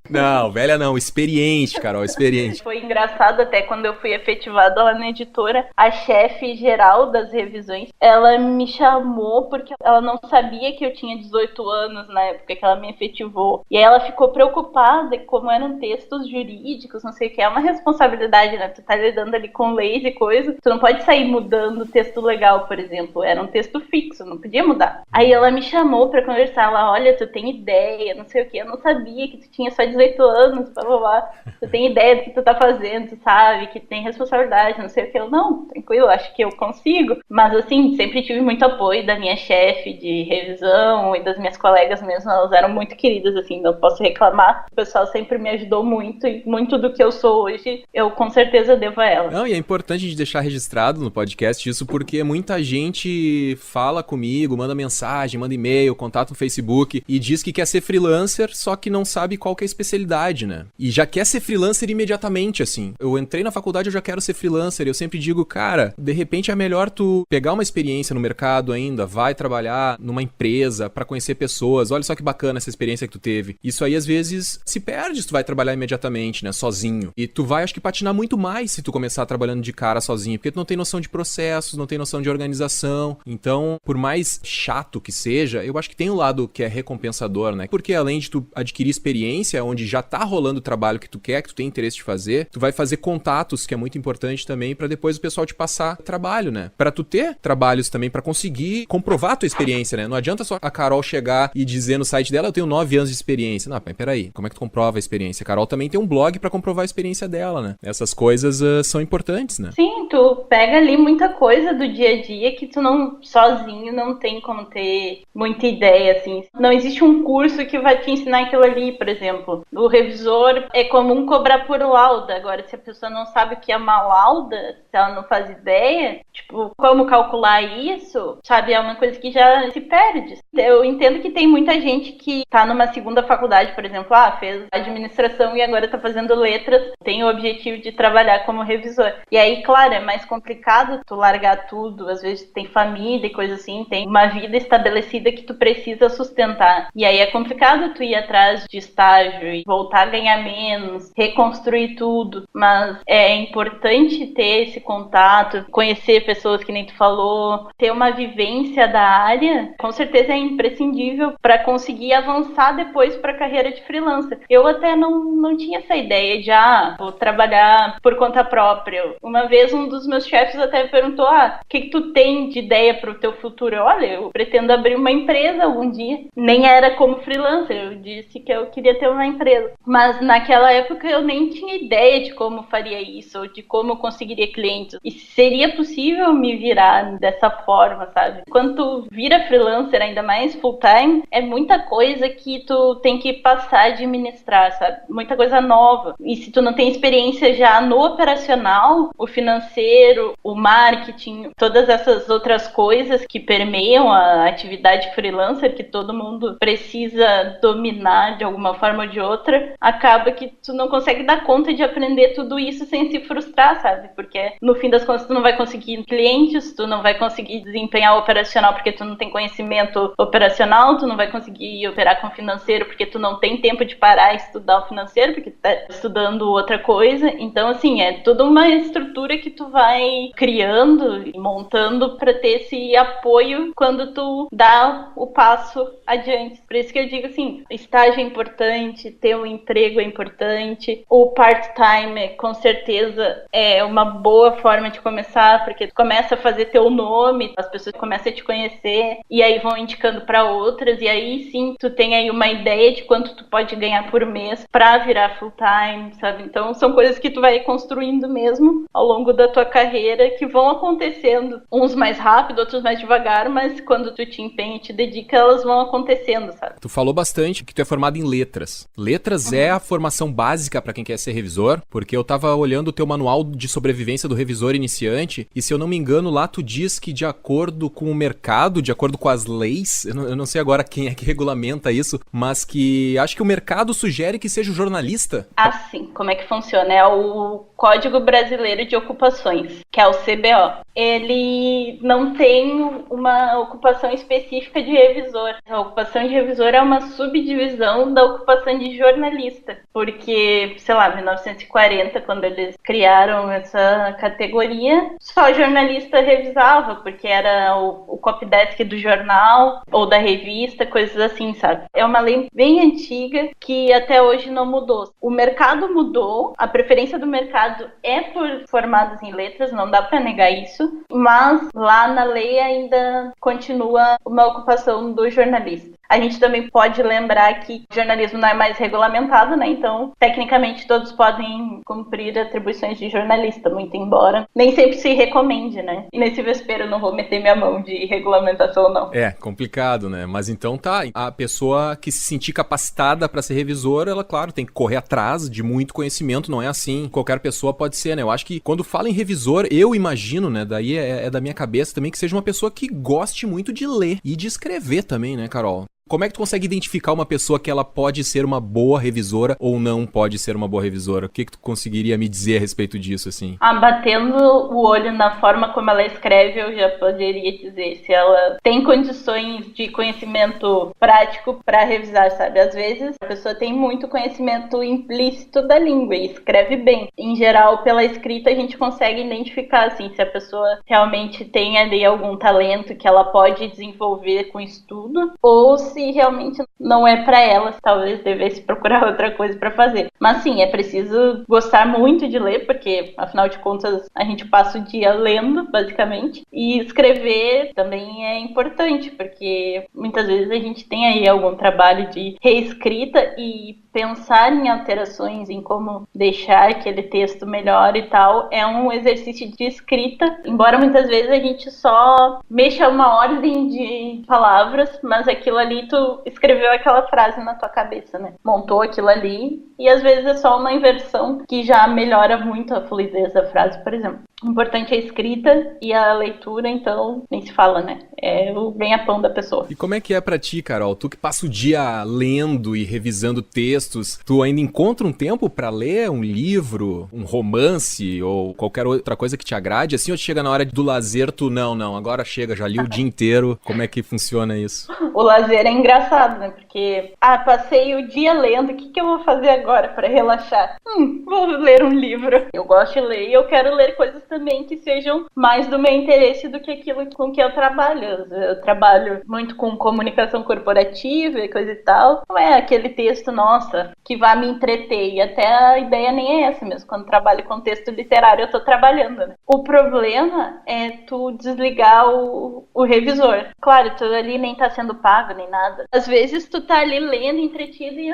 Não, velha não, experiente, Carol, experiente. Foi engraçado até quando eu fui efetivada lá na editora, a chefe geral das revisões, ela me chamou porque ela não sabia que eu tinha 18 anos na época que ela me efetivou. E aí ela ficou preocupada como eram textos jurídicos, não sei o que, é uma responsabilidade, né? Tu tá lidando ali com leis e coisas, tu não pode sair mudando o texto legal, por exemplo, era um texto fixo, não podia mudar. Aí ela me chamou pra conversar, ela, olha, tu tem ideia, não sei o que, eu não sabia que tu tinha só 18 anos, blá blá blá, tu tem ideia do que tu tá fazendo, tu sabe que tem responsabilidade, não sei o que, eu, não, tranquilo, acho que eu consigo, mas assim, sempre tive muito apoio da minha chefe de revisão e das minhas colegas mesmo, elas eram muito queridas, assim, não posso reclamar, o pessoal sempre me ajudou muito e muito do que eu sou hoje, eu com certeza devo a ela. Não, e é importante de deixar registrado no podcast isso, porque muita gente fala comigo, manda mensagem, manda e-mail, contato no Facebook e diz que quer ser freelancer, só que não sabe qual que é a especialidade, né? E já quer ser freelancer imediatamente, assim. Eu entrei na faculdade, eu já quero ser freelancer, eu sempre digo, cara, de repente é melhor tu pegar uma experiência experiência no mercado ainda, vai trabalhar numa empresa pra conhecer pessoas, olha só que bacana essa experiência que tu teve. Isso aí às vezes se perde se tu vai trabalhar imediatamente, né, sozinho. E tu vai, acho que, patinar muito mais se tu começar trabalhando de cara sozinho, porque tu não tem noção de processos, não tem noção de organização. Então, por mais chato que seja, eu acho que tem um lado que é recompensador, né? Porque além de tu adquirir experiência onde já tá rolando o trabalho que tu quer, que tu tem interesse de fazer, tu vai fazer contatos, que é muito importante também, pra depois o pessoal te passar trabalho, né? Pra tu ter trabalhos também pra conseguir comprovar a tua experiência, né? Não adianta só a Carol chegar e dizer no site dela, eu tenho 9 anos de experiência. Não, peraí, como é que tu comprova a experiência? A Carol também tem um blog pra comprovar a experiência dela, né? Essas coisas são importantes, né? Sim, tu pega ali muita coisa do dia a dia que tu não, sozinho, não tem como ter muita ideia, assim. Não existe um curso que vai te ensinar aquilo ali, por exemplo. O revisor é comum cobrar por lauda. Agora, se a pessoa não sabe o que é uma lauda, se ela não faz ideia, tipo, como calcular isso, sabe? É uma coisa que já se perde. Eu entendo que tem muita gente que tá numa segunda faculdade, por exemplo, fez administração e agora tá fazendo letras, tem o objetivo de trabalhar como revisor. E aí, claro, é mais complicado tu largar tudo, às vezes tem família e coisa assim, tem uma vida estabelecida que tu precisa sustentar. E aí é complicado tu ir atrás de estágio e voltar a ganhar menos, reconstruir tudo, mas é importante ter esse contato, conhecer pessoas que nem tu falou, ter uma vivência da área, com certeza é imprescindível para conseguir avançar depois para a carreira de freelancer. Eu até não tinha essa ideia de, vou trabalhar por conta própria. Uma vez um dos meus chefes até me perguntou, o que tu tem de ideia para o teu futuro? Olha, eu pretendo abrir uma empresa algum dia. Nem era como freelancer, eu disse que eu queria ter uma empresa. Mas naquela época eu nem tinha ideia de como faria isso, ou de como eu conseguiria clientes. E seria possível me virar dessa forma, sabe? Quando tu vira freelancer, ainda mais full time, é muita coisa que tu tem que passar a administrar, sabe? Muita coisa nova. E se tu não tem experiência já no operacional, o financeiro, o marketing, todas essas outras coisas que permeiam a atividade freelancer, que todo mundo precisa dominar de alguma forma ou de outra, acaba que tu não consegue dar conta de aprender tudo isso sem se frustrar, sabe? Porque no fim das contas tu não vai conseguir clientes, tu não vai conseguir desempenhar o operacional porque tu não tem conhecimento operacional, tu não vai conseguir operar com o financeiro porque tu não tem tempo de parar e estudar o financeiro porque tu tá estudando outra coisa. Então, assim, é toda uma estrutura que tu vai criando e montando para ter esse apoio quando tu dá o passo adiante. Por isso que eu digo assim, estágio é importante, ter um emprego é importante, o part-time com certeza é uma boa forma de começar, porque tu começa a fazer teu nome, as pessoas começam a te conhecer e aí vão indicando para outras e aí sim tu tem aí uma ideia de quanto tu pode ganhar por mês para virar full-time, sabe? Então são coisas que tu vai construindo mesmo ao longo da tua carreira que vão acontecendo, uns mais rápido, outros mais devagar, mas quando tu te empenha e te dedica, elas vão acontecendo, sabe? Tu falou bastante que tu é formado em letras. Letras é a formação básica para quem quer ser revisor, porque eu tava olhando o teu manual de sobrevivência do revisor iniciante e se eu não me engano lá tu diz que de acordo com o mercado, de acordo com as leis, eu não sei agora quem é que regulamenta isso, mas que acho que o mercado sugere que seja o jornalista. Sim. Como é que funciona? É o Código Brasileiro de Ocupações, que é o CBO. Ele não tem uma ocupação específica de revisor. A ocupação de revisor é uma subdivisão da ocupação de jornalista, porque, sei lá, 1940, quando eles criaram essa categoria, só jornalista revisava, porque era o copydesk do jornal ou da revista, coisas assim, sabe? É uma lei bem antiga que até hoje não mudou. O mercado mudou, a preferência do mercado é por formados em letras, não dá pra negar isso, mas lá na lei ainda continua uma ocupação do jornalista. A gente também pode lembrar que o jornalismo não é mais regulamentado, né? Então, tecnicamente, todos podem cumprir atribuições de jornalista, muito embora nem sempre se recomende, né? E nesse vespeiro eu não vou meter minha mão de regulamentação, não. É, complicado, né? Mas então tá, a pessoa que se sentir capacitada para ser revisor, ela, claro, tem que correr atrás de muito conhecimento, não é assim, qualquer pessoa pode ser, né? Eu acho que quando fala em revisor, eu imagino, né? Daí é da minha cabeça também que seja uma pessoa que goste muito de ler e de escrever também, né, Carol? Como é que tu consegue identificar uma pessoa que ela pode ser uma boa revisora ou não pode ser uma boa revisora? O que tu conseguiria me dizer a respeito disso, assim? Batendo o olho na forma como ela escreve, eu já poderia dizer se ela tem condições de conhecimento prático para revisar, sabe? Às vezes a pessoa tem muito conhecimento implícito da língua e escreve bem. Em geral, pela escrita, a gente consegue identificar, assim, se a pessoa realmente tem ali algum talento que ela pode desenvolver com estudo ou se realmente não é para ela, talvez devesse procurar outra coisa para fazer. Mas sim, é preciso gostar muito de ler, porque afinal de contas a gente passa o dia lendo, basicamente, e escrever também é importante, porque muitas vezes a gente tem aí algum trabalho de reescrita e pensar em alterações, em como deixar aquele texto melhor e tal, é um exercício de escrita, embora muitas vezes a gente só mexa uma ordem de palavras, mas aquilo ali tu escreveu aquela frase na tua cabeça, né? Montou aquilo ali e às vezes é só uma inversão que já melhora muito a fluidez da frase, por exemplo. O importante é a escrita e a leitura, então, nem se fala, né? É o ganha-pão da pessoa. E como é que é pra ti, Carol? Tu que passa o dia lendo e revisando textos, tu ainda encontra um tempo pra ler um livro, um romance ou qualquer outra coisa que te agrade? Assim, ou chega na hora do lazer, tu, não, agora chega, já li o dia inteiro. Como é que funciona isso? O lazer é engraçado, né? Porque, passei o dia lendo, o que eu vou fazer agora pra relaxar? Vou ler um livro. Eu gosto de ler e eu quero ler coisas também que sejam mais do meu interesse do que aquilo com que eu trabalho. Eu trabalho muito com comunicação corporativa e coisa e tal. Não é aquele texto, nossa, que vai me entreter. E até a ideia nem é essa mesmo. Quando trabalho com texto literário, eu tô trabalhando, né? O problema é tu desligar o revisor. Claro, tu ali nem tá sendo pago, nem nada. Às vezes tu tá ali lendo, entretido e,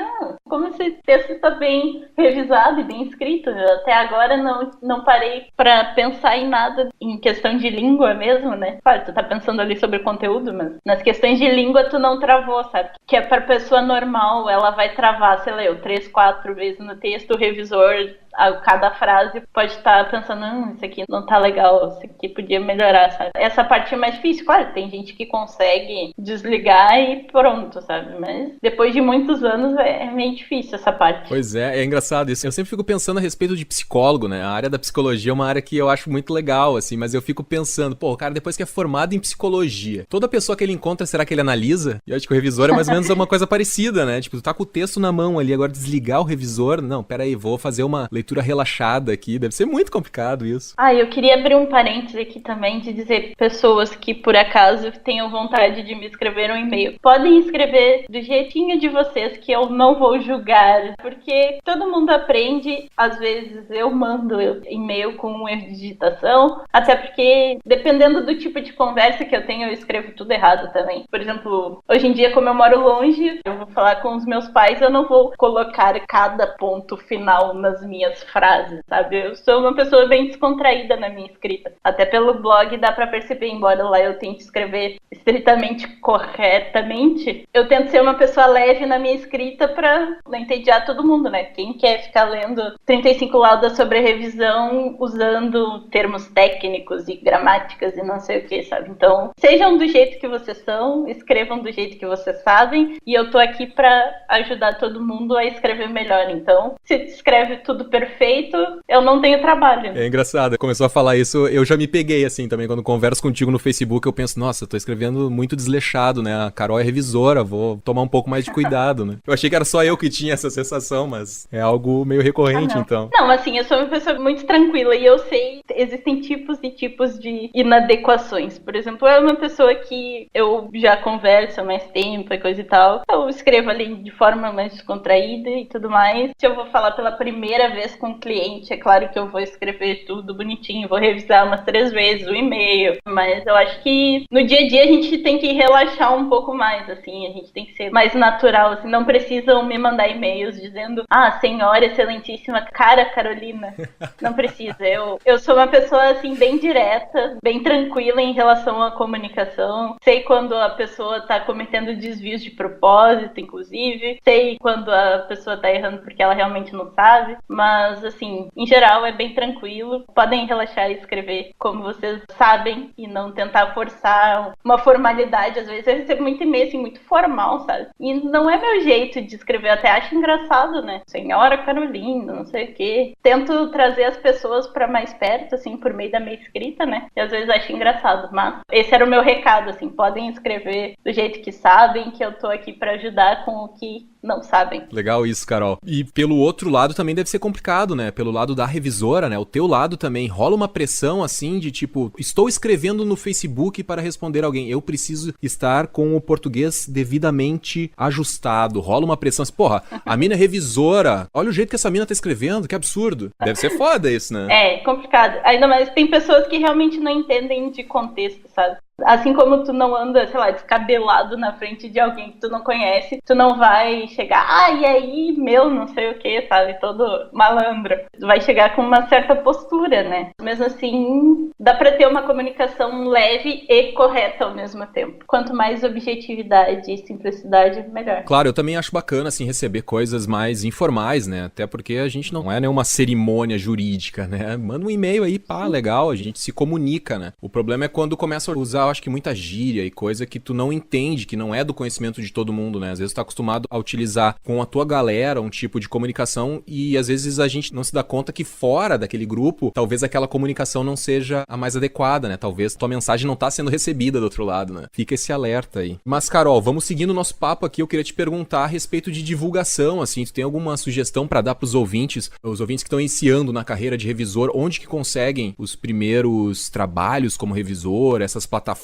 como esse texto tá bem revisado e bem escrito. Eu até agora não parei pra pensar em nada em questão de língua mesmo, né? Claro, tu tá pensando ali sobre o conteúdo, mas nas questões de língua tu não travou, sabe? Que é pra pessoa normal, ela vai travar, você leu 3, 4 vezes no texto, o revisor a cada frase pode estar pensando, isso aqui não tá legal, isso aqui podia melhorar, sabe? Essa parte é mais difícil, claro, tem gente que consegue desligar e pronto, sabe? Mas depois de muitos anos é meio difícil essa parte. Pois é engraçado isso. Eu sempre fico pensando a respeito de psicólogo, né? A área da psicologia é uma área que eu acho muito legal, assim, mas eu fico pensando, o cara depois que é formado em psicologia, toda pessoa que ele encontra, será que ele analisa? E eu acho que o revisor é mais ou menos uma coisa parecida, né? Tipo, tu tá com o texto na mão ali, agora desligar o revisor, não, peraí, vou fazer uma leitura relaxada aqui, deve ser muito complicado isso. Eu queria abrir um parêntese aqui também de dizer pessoas que por acaso tenham vontade de me escrever um e-mail. Podem escrever do jeitinho de vocês que eu não vou julgar, porque todo mundo aprende, às vezes eu mando e-mail com um erro de digitação, até porque dependendo do tipo de conversa que eu tenho, eu escrevo tudo errado também. Por exemplo, hoje em dia, como eu moro longe, eu vou falar com os meus pais, eu não vou colocar cada ponto final nas minhas frases, sabe? Eu sou uma pessoa bem descontraída na minha escrita. Até pelo blog dá pra perceber, embora lá eu tente escrever estritamente corretamente, eu tento ser uma pessoa leve na minha escrita pra não entediar todo mundo, né? Quem quer ficar lendo 35 laudas sobre revisão usando termos técnicos e gramáticas e não sei o que, sabe? Então, sejam do jeito que vocês são, escrevam do jeito que vocês sabem, e eu tô aqui pra ajudar todo mundo a escrever melhor. Então, se escreve tudo perfeito, eu não tenho trabalho. É engraçado, começou a falar isso, eu já me peguei assim também, quando converso contigo no Facebook, eu penso, nossa, eu tô escrevendo muito desleixado, né? A Carol é revisora, vou tomar um pouco mais de cuidado, né? Eu achei que era só eu que tinha essa sensação, mas é algo meio recorrente, então. Não, assim, eu sou uma pessoa muito tranquila e eu sei, existem tipos e tipos de inadequações. Por exemplo, é uma pessoa que eu já converso há mais tempo e coisa e tal, eu escrevo ali de forma mais descontraída e tudo mais. Se eu vou falar pela primeira vez com o cliente, é claro que eu vou escrever tudo bonitinho, vou revisar umas 3 vezes o e-mail, mas eu acho que no dia a dia a gente tem que relaxar um pouco mais, assim, a gente tem que ser mais natural, assim, não precisam me mandar e-mails dizendo, senhora excelentíssima, cara Carolina, não precisa, eu sou uma pessoa, assim, bem direta, bem tranquila em relação à comunicação, sei quando a pessoa tá cometendo desvios de propósito, inclusive, sei quando a pessoa tá errando porque ela realmente não sabe, mas, assim, em geral é bem tranquilo, podem relaxar e escrever como vocês sabem e não tentar forçar uma uma formalidade, às vezes eu recebo muito e-mail, assim, muito formal, sabe? E não é meu jeito de escrever, eu até acho engraçado, né? Senhora Carolina, não sei o quê. Tento trazer as pessoas pra mais perto, assim, por meio da minha escrita, né? E às vezes acho engraçado, mas esse era o meu recado, assim, podem escrever do jeito que sabem, que eu tô aqui pra ajudar com o que não sabem. Legal isso, Carol. E pelo outro lado também deve ser complicado, né? Pelo lado da revisora, né? O teu lado também. Rola uma pressão, assim, de tipo, estou escrevendo no Facebook para responder alguém. Eu preciso estar com o português devidamente ajustado. Rola uma pressão assim, porra, a mina é revisora. Olha o jeito que essa mina tá escrevendo, que absurdo. Deve ser foda isso, né? É, complicado. Ainda mais tem pessoas que realmente não entendem de contexto, sabe? Assim como tu não anda, sei lá, descabelado na frente de alguém que tu não conhece, tu não vai chegar, e aí, meu, não sei o que, sabe? Todo malandro. Tu vai chegar com uma certa postura, né? Mesmo assim, dá pra ter uma comunicação leve e correta ao mesmo tempo. Quanto mais objetividade e simplicidade, melhor. Claro, eu também acho bacana, assim, receber coisas mais informais, né? Até porque a gente não é nenhuma cerimônia jurídica, né? Manda um e-mail aí, pá, legal, a gente se comunica, né? O problema é quando começa a usar, eu acho que muita gíria e coisa que tu não entende, que não é do conhecimento de todo mundo, né? Às vezes tu tá acostumado a utilizar com a tua galera um tipo de comunicação e às vezes a gente não se dá conta que fora daquele grupo, talvez aquela comunicação não seja a mais adequada, né? Talvez tua mensagem não tá sendo recebida do outro lado, né? Fica esse alerta aí. Mas, Carol, vamos seguindo o nosso papo aqui. Eu queria te perguntar a respeito de divulgação, assim, tu tem alguma sugestão pra dar pros ouvintes, os ouvintes que estão iniciando na carreira de revisor, onde que conseguem os primeiros trabalhos como revisor, essas plataformas?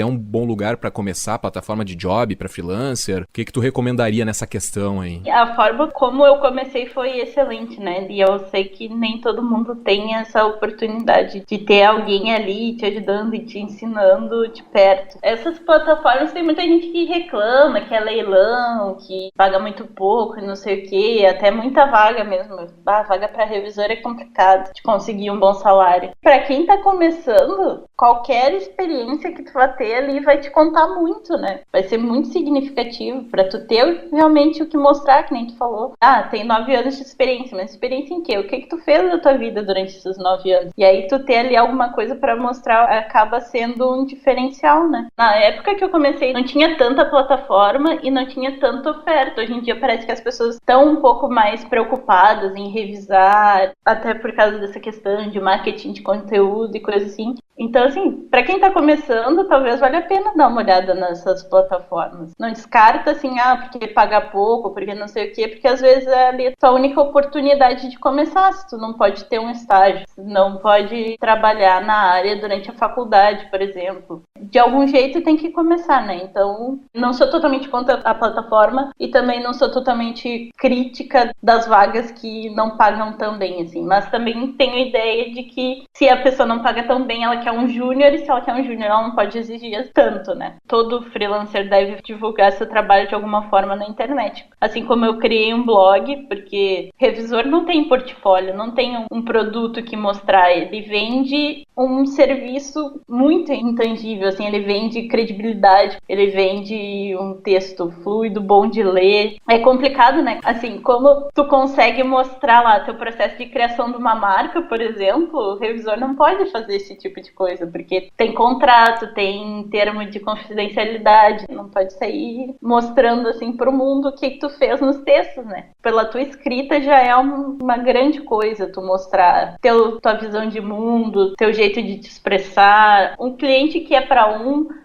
É um bom lugar para começar, plataforma de job para freelancer? O que tu recomendaria nessa questão aí? A forma como eu comecei foi excelente, né? E eu sei que nem todo mundo tem essa oportunidade de ter alguém ali te ajudando e te ensinando de perto. Essas plataformas, tem muita gente que reclama, que é leilão, que paga muito pouco e não sei o quê, até muita vaga mesmo. Vaga para revisor é complicado de conseguir um bom salário. Para quem tá começando, qualquer experiência que tu vai ter ali vai te contar muito, né? Vai ser muito significativo pra tu ter realmente o que mostrar, que nem tu falou. Tem 9 anos de experiência, mas experiência em quê? O que tu fez na tua vida durante esses 9 anos? E aí tu ter ali alguma coisa pra mostrar acaba sendo um diferencial, né? Na época que eu comecei, não tinha tanta plataforma e não tinha tanta oferta. Hoje em dia parece que as pessoas estão um pouco mais preocupadas em revisar, até por causa dessa questão de marketing de conteúdo e coisa assim. Então, assim, pra quem tá começando, talvez valha a pena dar uma olhada nessas plataformas. Não descarta, assim, porque paga pouco, porque não sei o quê, porque às vezes é ali a tua única oportunidade de começar. Se tu não pode ter um estágio, se não pode trabalhar na área durante a faculdade, por exemplo. De algum jeito tem que começar, né? Então, não sou totalmente contra a plataforma e também não sou totalmente crítica das vagas que não pagam tão bem, assim. Mas também tenho a ideia de que se a pessoa não paga tão bem, ela quer um júnior, e se ela quer um júnior, ela não pode exigir tanto, né? Todo freelancer deve divulgar seu trabalho de alguma forma na internet. Assim como eu criei um blog, porque revisor não tem portfólio, não tem um produto que mostrar. Ele vende um serviço muito intangível, assim, ele vende credibilidade, ele vende um texto fluido, bom de ler. É complicado, né? Assim, como tu consegue mostrar lá teu processo de criação de uma marca, por exemplo, o revisor não pode fazer esse tipo de coisa, porque tem contrato, tem termo de confidencialidade, não pode sair mostrando assim pro mundo o que tu fez nos textos, né? Pela tua escrita já é uma grande coisa tu mostrar tua visão de mundo, teu jeito de te expressar. Um cliente que é para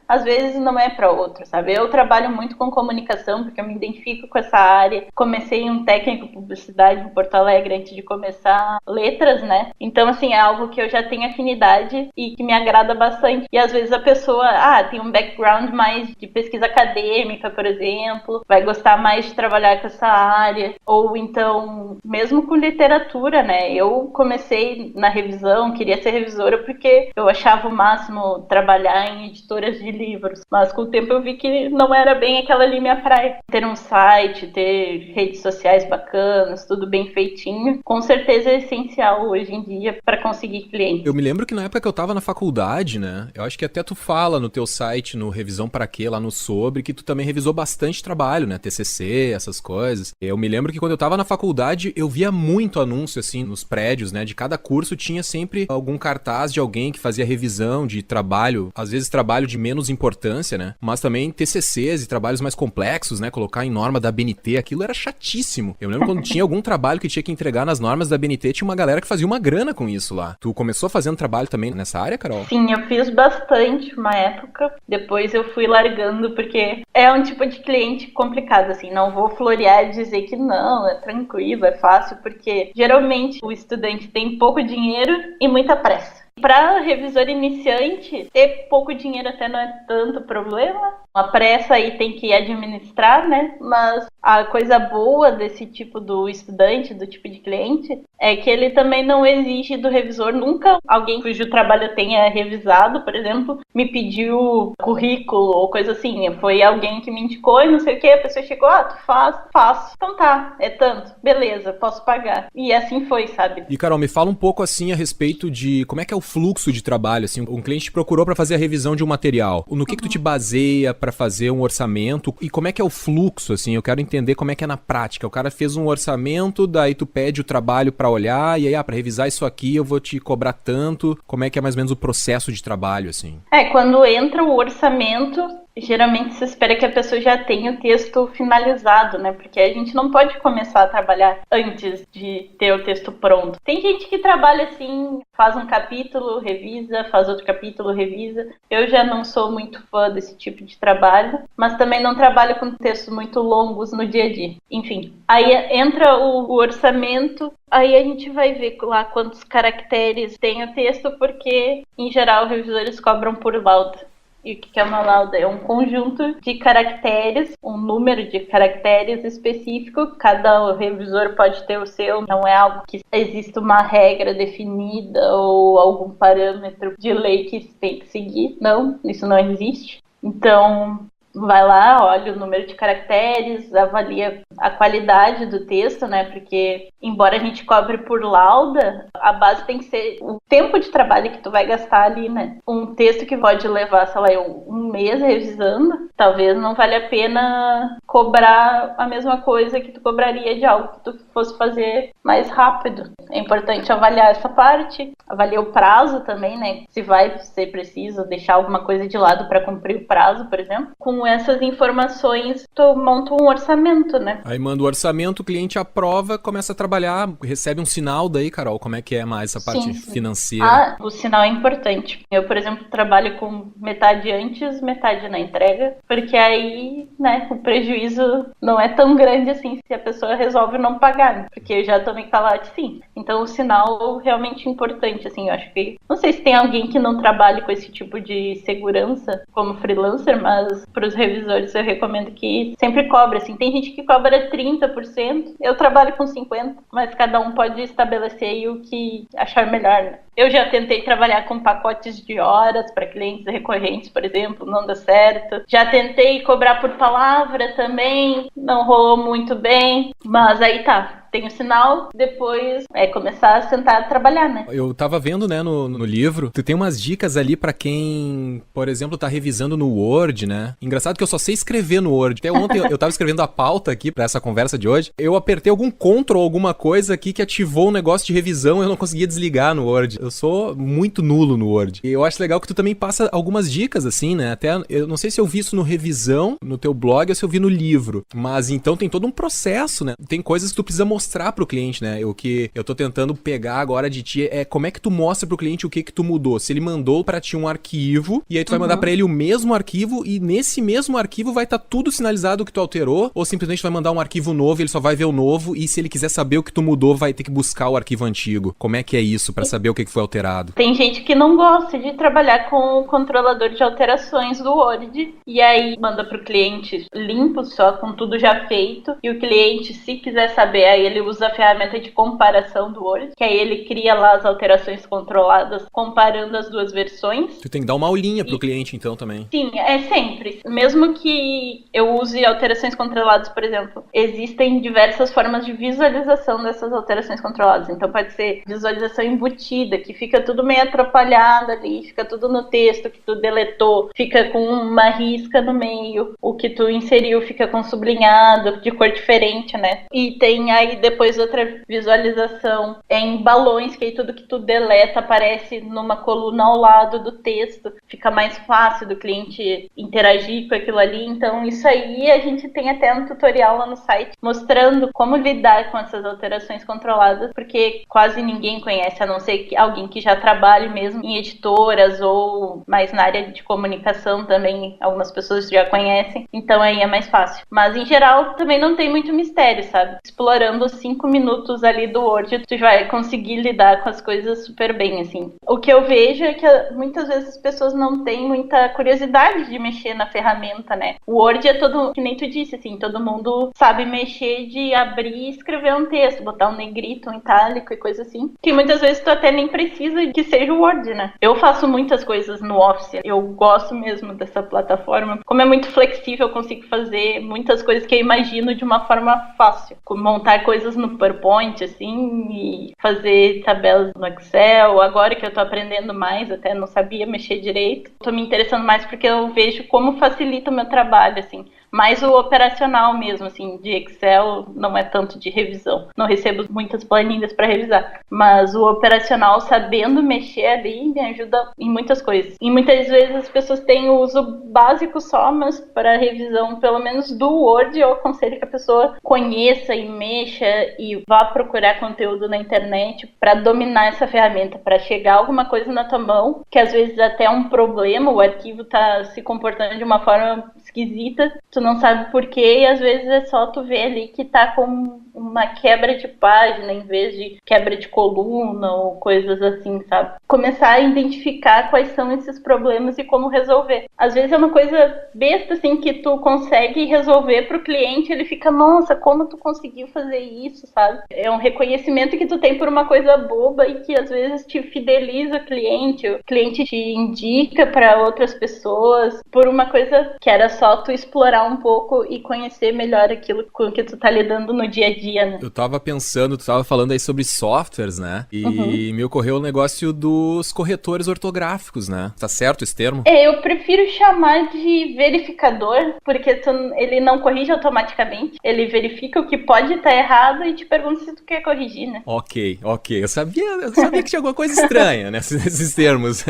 às vezes não é para outro, sabe? Eu trabalho muito com comunicação, porque eu me identifico com essa área. Comecei um técnico de publicidade em Porto Alegre antes de começar letras, né? Então, assim, é algo que eu já tenho afinidade e que me agrada bastante. E às vezes a pessoa, tem um background mais de pesquisa acadêmica, por exemplo, vai gostar mais de trabalhar com essa área. Ou então, mesmo com literatura, né? Eu comecei na revisão, queria ser revisora porque eu achava o máximo trabalhar em editoras de livros, mas com o tempo eu vi que não era bem aquela ali minha praia. Ter um site, ter redes sociais bacanas, tudo bem feitinho, com certeza é essencial hoje em dia para conseguir clientes. Eu me lembro que na época que eu tava na faculdade, né, eu acho que até tu fala no teu site, no Revisão Pra Quê, lá no Sobre, que tu também revisou bastante trabalho, né, TCC, essas coisas. Eu me lembro que quando eu tava na faculdade, eu via muito anúncio, assim, nos prédios, né, de cada curso tinha sempre algum cartaz de alguém que fazia revisão de trabalho, às vezes trabalho de menos menos importância, né? Mas também TCCs e trabalhos mais complexos, né? Colocar em norma da ABNT, aquilo era chatíssimo. Eu lembro quando tinha algum trabalho que tinha que entregar nas normas da ABNT, tinha uma galera que fazia uma grana com isso lá. Tu começou fazendo trabalho também nessa área, Carol? Sim, eu fiz bastante uma época. Depois eu fui largando, porque é um tipo de cliente complicado, assim. Não vou florear e dizer que não, é tranquilo, é fácil, porque geralmente o estudante tem pouco dinheiro e muita pressa. Para revisor iniciante, ter pouco dinheiro até não é tanto problema. A pressa aí tem que administrar, né? Mas a coisa boa desse tipo do estudante, do tipo de cliente, é que ele também não exige do revisor. Nunca alguém cujo trabalho eu tenha revisado, por exemplo, me pediu currículo ou coisa assim. Foi alguém que me indicou e não sei o que. A pessoa chegou, tu faz? Faço. Então tá, é tanto. Beleza, posso pagar. E assim foi, sabe? E Carol, me fala um pouco assim a respeito de como é que é o fluxo de trabalho, assim. Um cliente te procurou para fazer a revisão de um material. No que tu te baseia para fazer um orçamento e como é que é o fluxo, assim? Eu quero entender como é que é na prática. O cara fez um orçamento, daí tu pede o trabalho para olhar e aí, para revisar isso aqui eu vou te cobrar tanto. Como é que é mais ou menos o processo de trabalho, assim? Quando entra o orçamento, geralmente se espera que a pessoa já tenha o texto finalizado, né? Porque a gente não pode começar a trabalhar antes de ter o texto pronto. Tem gente que trabalha assim, faz um capítulo, revisa, faz outro capítulo, revisa. Eu já não sou muito fã desse tipo de trabalho, mas também não trabalho com textos muito longos no dia a dia. Enfim, aí entra o orçamento, aí a gente vai ver lá quantos caracteres tem o texto, porque em geral os revisores cobram por lauda. E o que é uma lauda? É um conjunto de caracteres, um número de caracteres específico. Cada revisor pode ter o seu, não é algo que existe uma regra definida ou algum parâmetro de lei que tem que seguir. Não, isso não existe. Então, vai lá, olha o número de caracteres, avalia a qualidade do texto, né? Porque, embora a gente cobre por lauda, a base tem que ser o tempo de trabalho que tu vai gastar ali, né? Um texto que pode levar, sei lá, um mês revisando, talvez não valha a pena cobrar a mesma coisa que tu cobraria de algo que tu fosse fazer mais rápido. É importante avaliar essa parte, avaliar o prazo também, né? Se vai ser preciso deixar alguma coisa de lado para cumprir o prazo, por exemplo. Com essas informações, tu monta um orçamento, né? Aí manda o orçamento, o cliente aprova, começa a trabalhar, recebe um sinal daí, Carol, como é que é mais essa parte financeira? O sinal é importante. Eu, por exemplo, trabalho com metade antes, metade na entrega, porque aí, né, o prejuízo não é tão grande assim se a pessoa resolve não pagar, né? Porque eu já tomei calote, sim. Então, o sinal realmente importante, assim, eu acho que... Não sei se tem alguém que não trabalhe com esse tipo de segurança como freelancer, mas para os revisores eu recomendo que sempre cobre, assim. Tem gente que cobra 30%, eu trabalho com 50%, mas cada um pode estabelecer aí o que achar melhor, né? Eu já tentei trabalhar com pacotes de horas para clientes recorrentes, por exemplo, não deu certo. Já tentei cobrar por palavra também, não rolou muito bem, mas aí tá. Tem o sinal, depois é começar a sentar a trabalhar, né? Eu tava vendo, né, no livro, tu tem umas dicas ali pra quem, por exemplo, tá revisando no Word, né? Engraçado que eu só sei escrever no Word. Até ontem eu tava escrevendo a pauta aqui pra essa conversa de hoje. Eu apertei algum Ctrl ou alguma coisa aqui que ativou um negócio de revisão e eu não conseguia desligar no Word. Eu sou muito nulo no Word. E eu acho legal que tu também passa algumas dicas, assim, né? Até, eu não sei se eu vi isso no Revisão, no teu blog, ou se eu vi no livro. Mas então tem todo um processo, né? Tem coisas que tu precisa mostrar pro cliente, né? O que eu tô tentando pegar agora de ti é como é que tu mostra pro cliente o que tu mudou. Se ele mandou pra ti um arquivo, e aí tu vai mandar pra ele o mesmo arquivo, e nesse mesmo arquivo vai estar tudo sinalizado o que tu alterou, ou simplesmente vai mandar um arquivo novo e ele só vai ver o novo, e se ele quiser saber o que tu mudou, vai ter que buscar o arquivo antigo. Como é que é isso, pra saber o que foi alterado? Tem gente que não gosta de trabalhar com o controlador de alterações do Word, e aí manda pro cliente limpo, só com tudo já feito, e o cliente, se quiser saber, aí ele usa a ferramenta de comparação do Word, que aí ele cria lá as alterações controladas, comparando as duas versões. Tu tem que dar uma aulinha pro cliente, então, também. Sim, é sempre. Mesmo que eu use alterações controladas, por exemplo, existem diversas formas de visualização dessas alterações controladas. Então pode ser visualização embutida, que fica tudo meio atrapalhado ali, fica tudo no texto que tu deletou, fica com uma risca no meio, o que tu inseriu fica com sublinhado, de cor diferente, né? E tem aí depois outra visualização é em balões, que aí tudo que tu deleta aparece numa coluna ao lado do texto, fica mais fácil do cliente interagir com aquilo ali. Então isso aí a gente tem até um tutorial lá no site mostrando como lidar com essas alterações controladas, porque quase ninguém conhece, a não ser que alguém que já trabalhe mesmo em editoras ou mais na área de comunicação também, algumas pessoas já conhecem, então aí é mais fácil. Mas em geral também não tem muito mistério, sabe? Explorando os 5 minutos ali do Word, tu vai conseguir lidar com as coisas super bem, assim. O que eu vejo é que muitas vezes as pessoas não têm muita curiosidade de mexer na ferramenta, né? O Word é todo, que nem tu disse, assim, todo mundo sabe mexer de abrir e escrever um texto, botar um negrito, um itálico e coisa assim, que muitas vezes tu até nem precisa que seja o Word, né? Eu faço muitas coisas no Office, eu gosto mesmo dessa plataforma. Como é muito flexível, eu consigo fazer muitas coisas que eu imagino de uma forma fácil, como montar coisas no PowerPoint, assim, e fazer tabelas no Excel. Agora que eu tô aprendendo mais, até não sabia mexer direito, tô me interessando mais porque eu vejo como facilita o meu trabalho, assim. Mais o operacional mesmo, assim, de Excel, não é tanto de revisão. Não recebo muitas planilhas para revisar. Mas o operacional, sabendo mexer ali, me ajuda em muitas coisas. E muitas vezes as pessoas têm o uso básico só, mas para revisão, pelo menos do Word, eu aconselho que a pessoa conheça e mexa e vá procurar conteúdo na internet para dominar essa ferramenta, para chegar alguma coisa na tua mão, que às vezes até é um problema, o arquivo tá se comportando de uma forma esquisita, tu não sabe porquê, e às vezes é só tu ver ali que tá com uma quebra de página em vez de quebra de coluna ou coisas assim, sabe? Começar a identificar quais são esses problemas e como resolver. Às vezes é uma coisa besta, assim, que tu consegue resolver pro cliente, ele fica, nossa, como tu conseguiu fazer isso, sabe? É um reconhecimento que tu tem por uma coisa boba e que às vezes te fideliza o cliente te indica para outras pessoas por uma coisa que era só tu explorar um pouco e conhecer melhor aquilo com que tu tá lidando no dia a dia, né? Eu tava pensando, tu tava falando aí sobre softwares, né? E me ocorreu o negócio dos corretores ortográficos, né? Tá certo esse termo? Eu prefiro chamar de verificador, porque ele não corrige automaticamente. Ele verifica o que pode estar errado e te pergunta se tu quer corrigir, né? Ok. Eu sabia que tinha alguma coisa estranha, né? Nesses termos.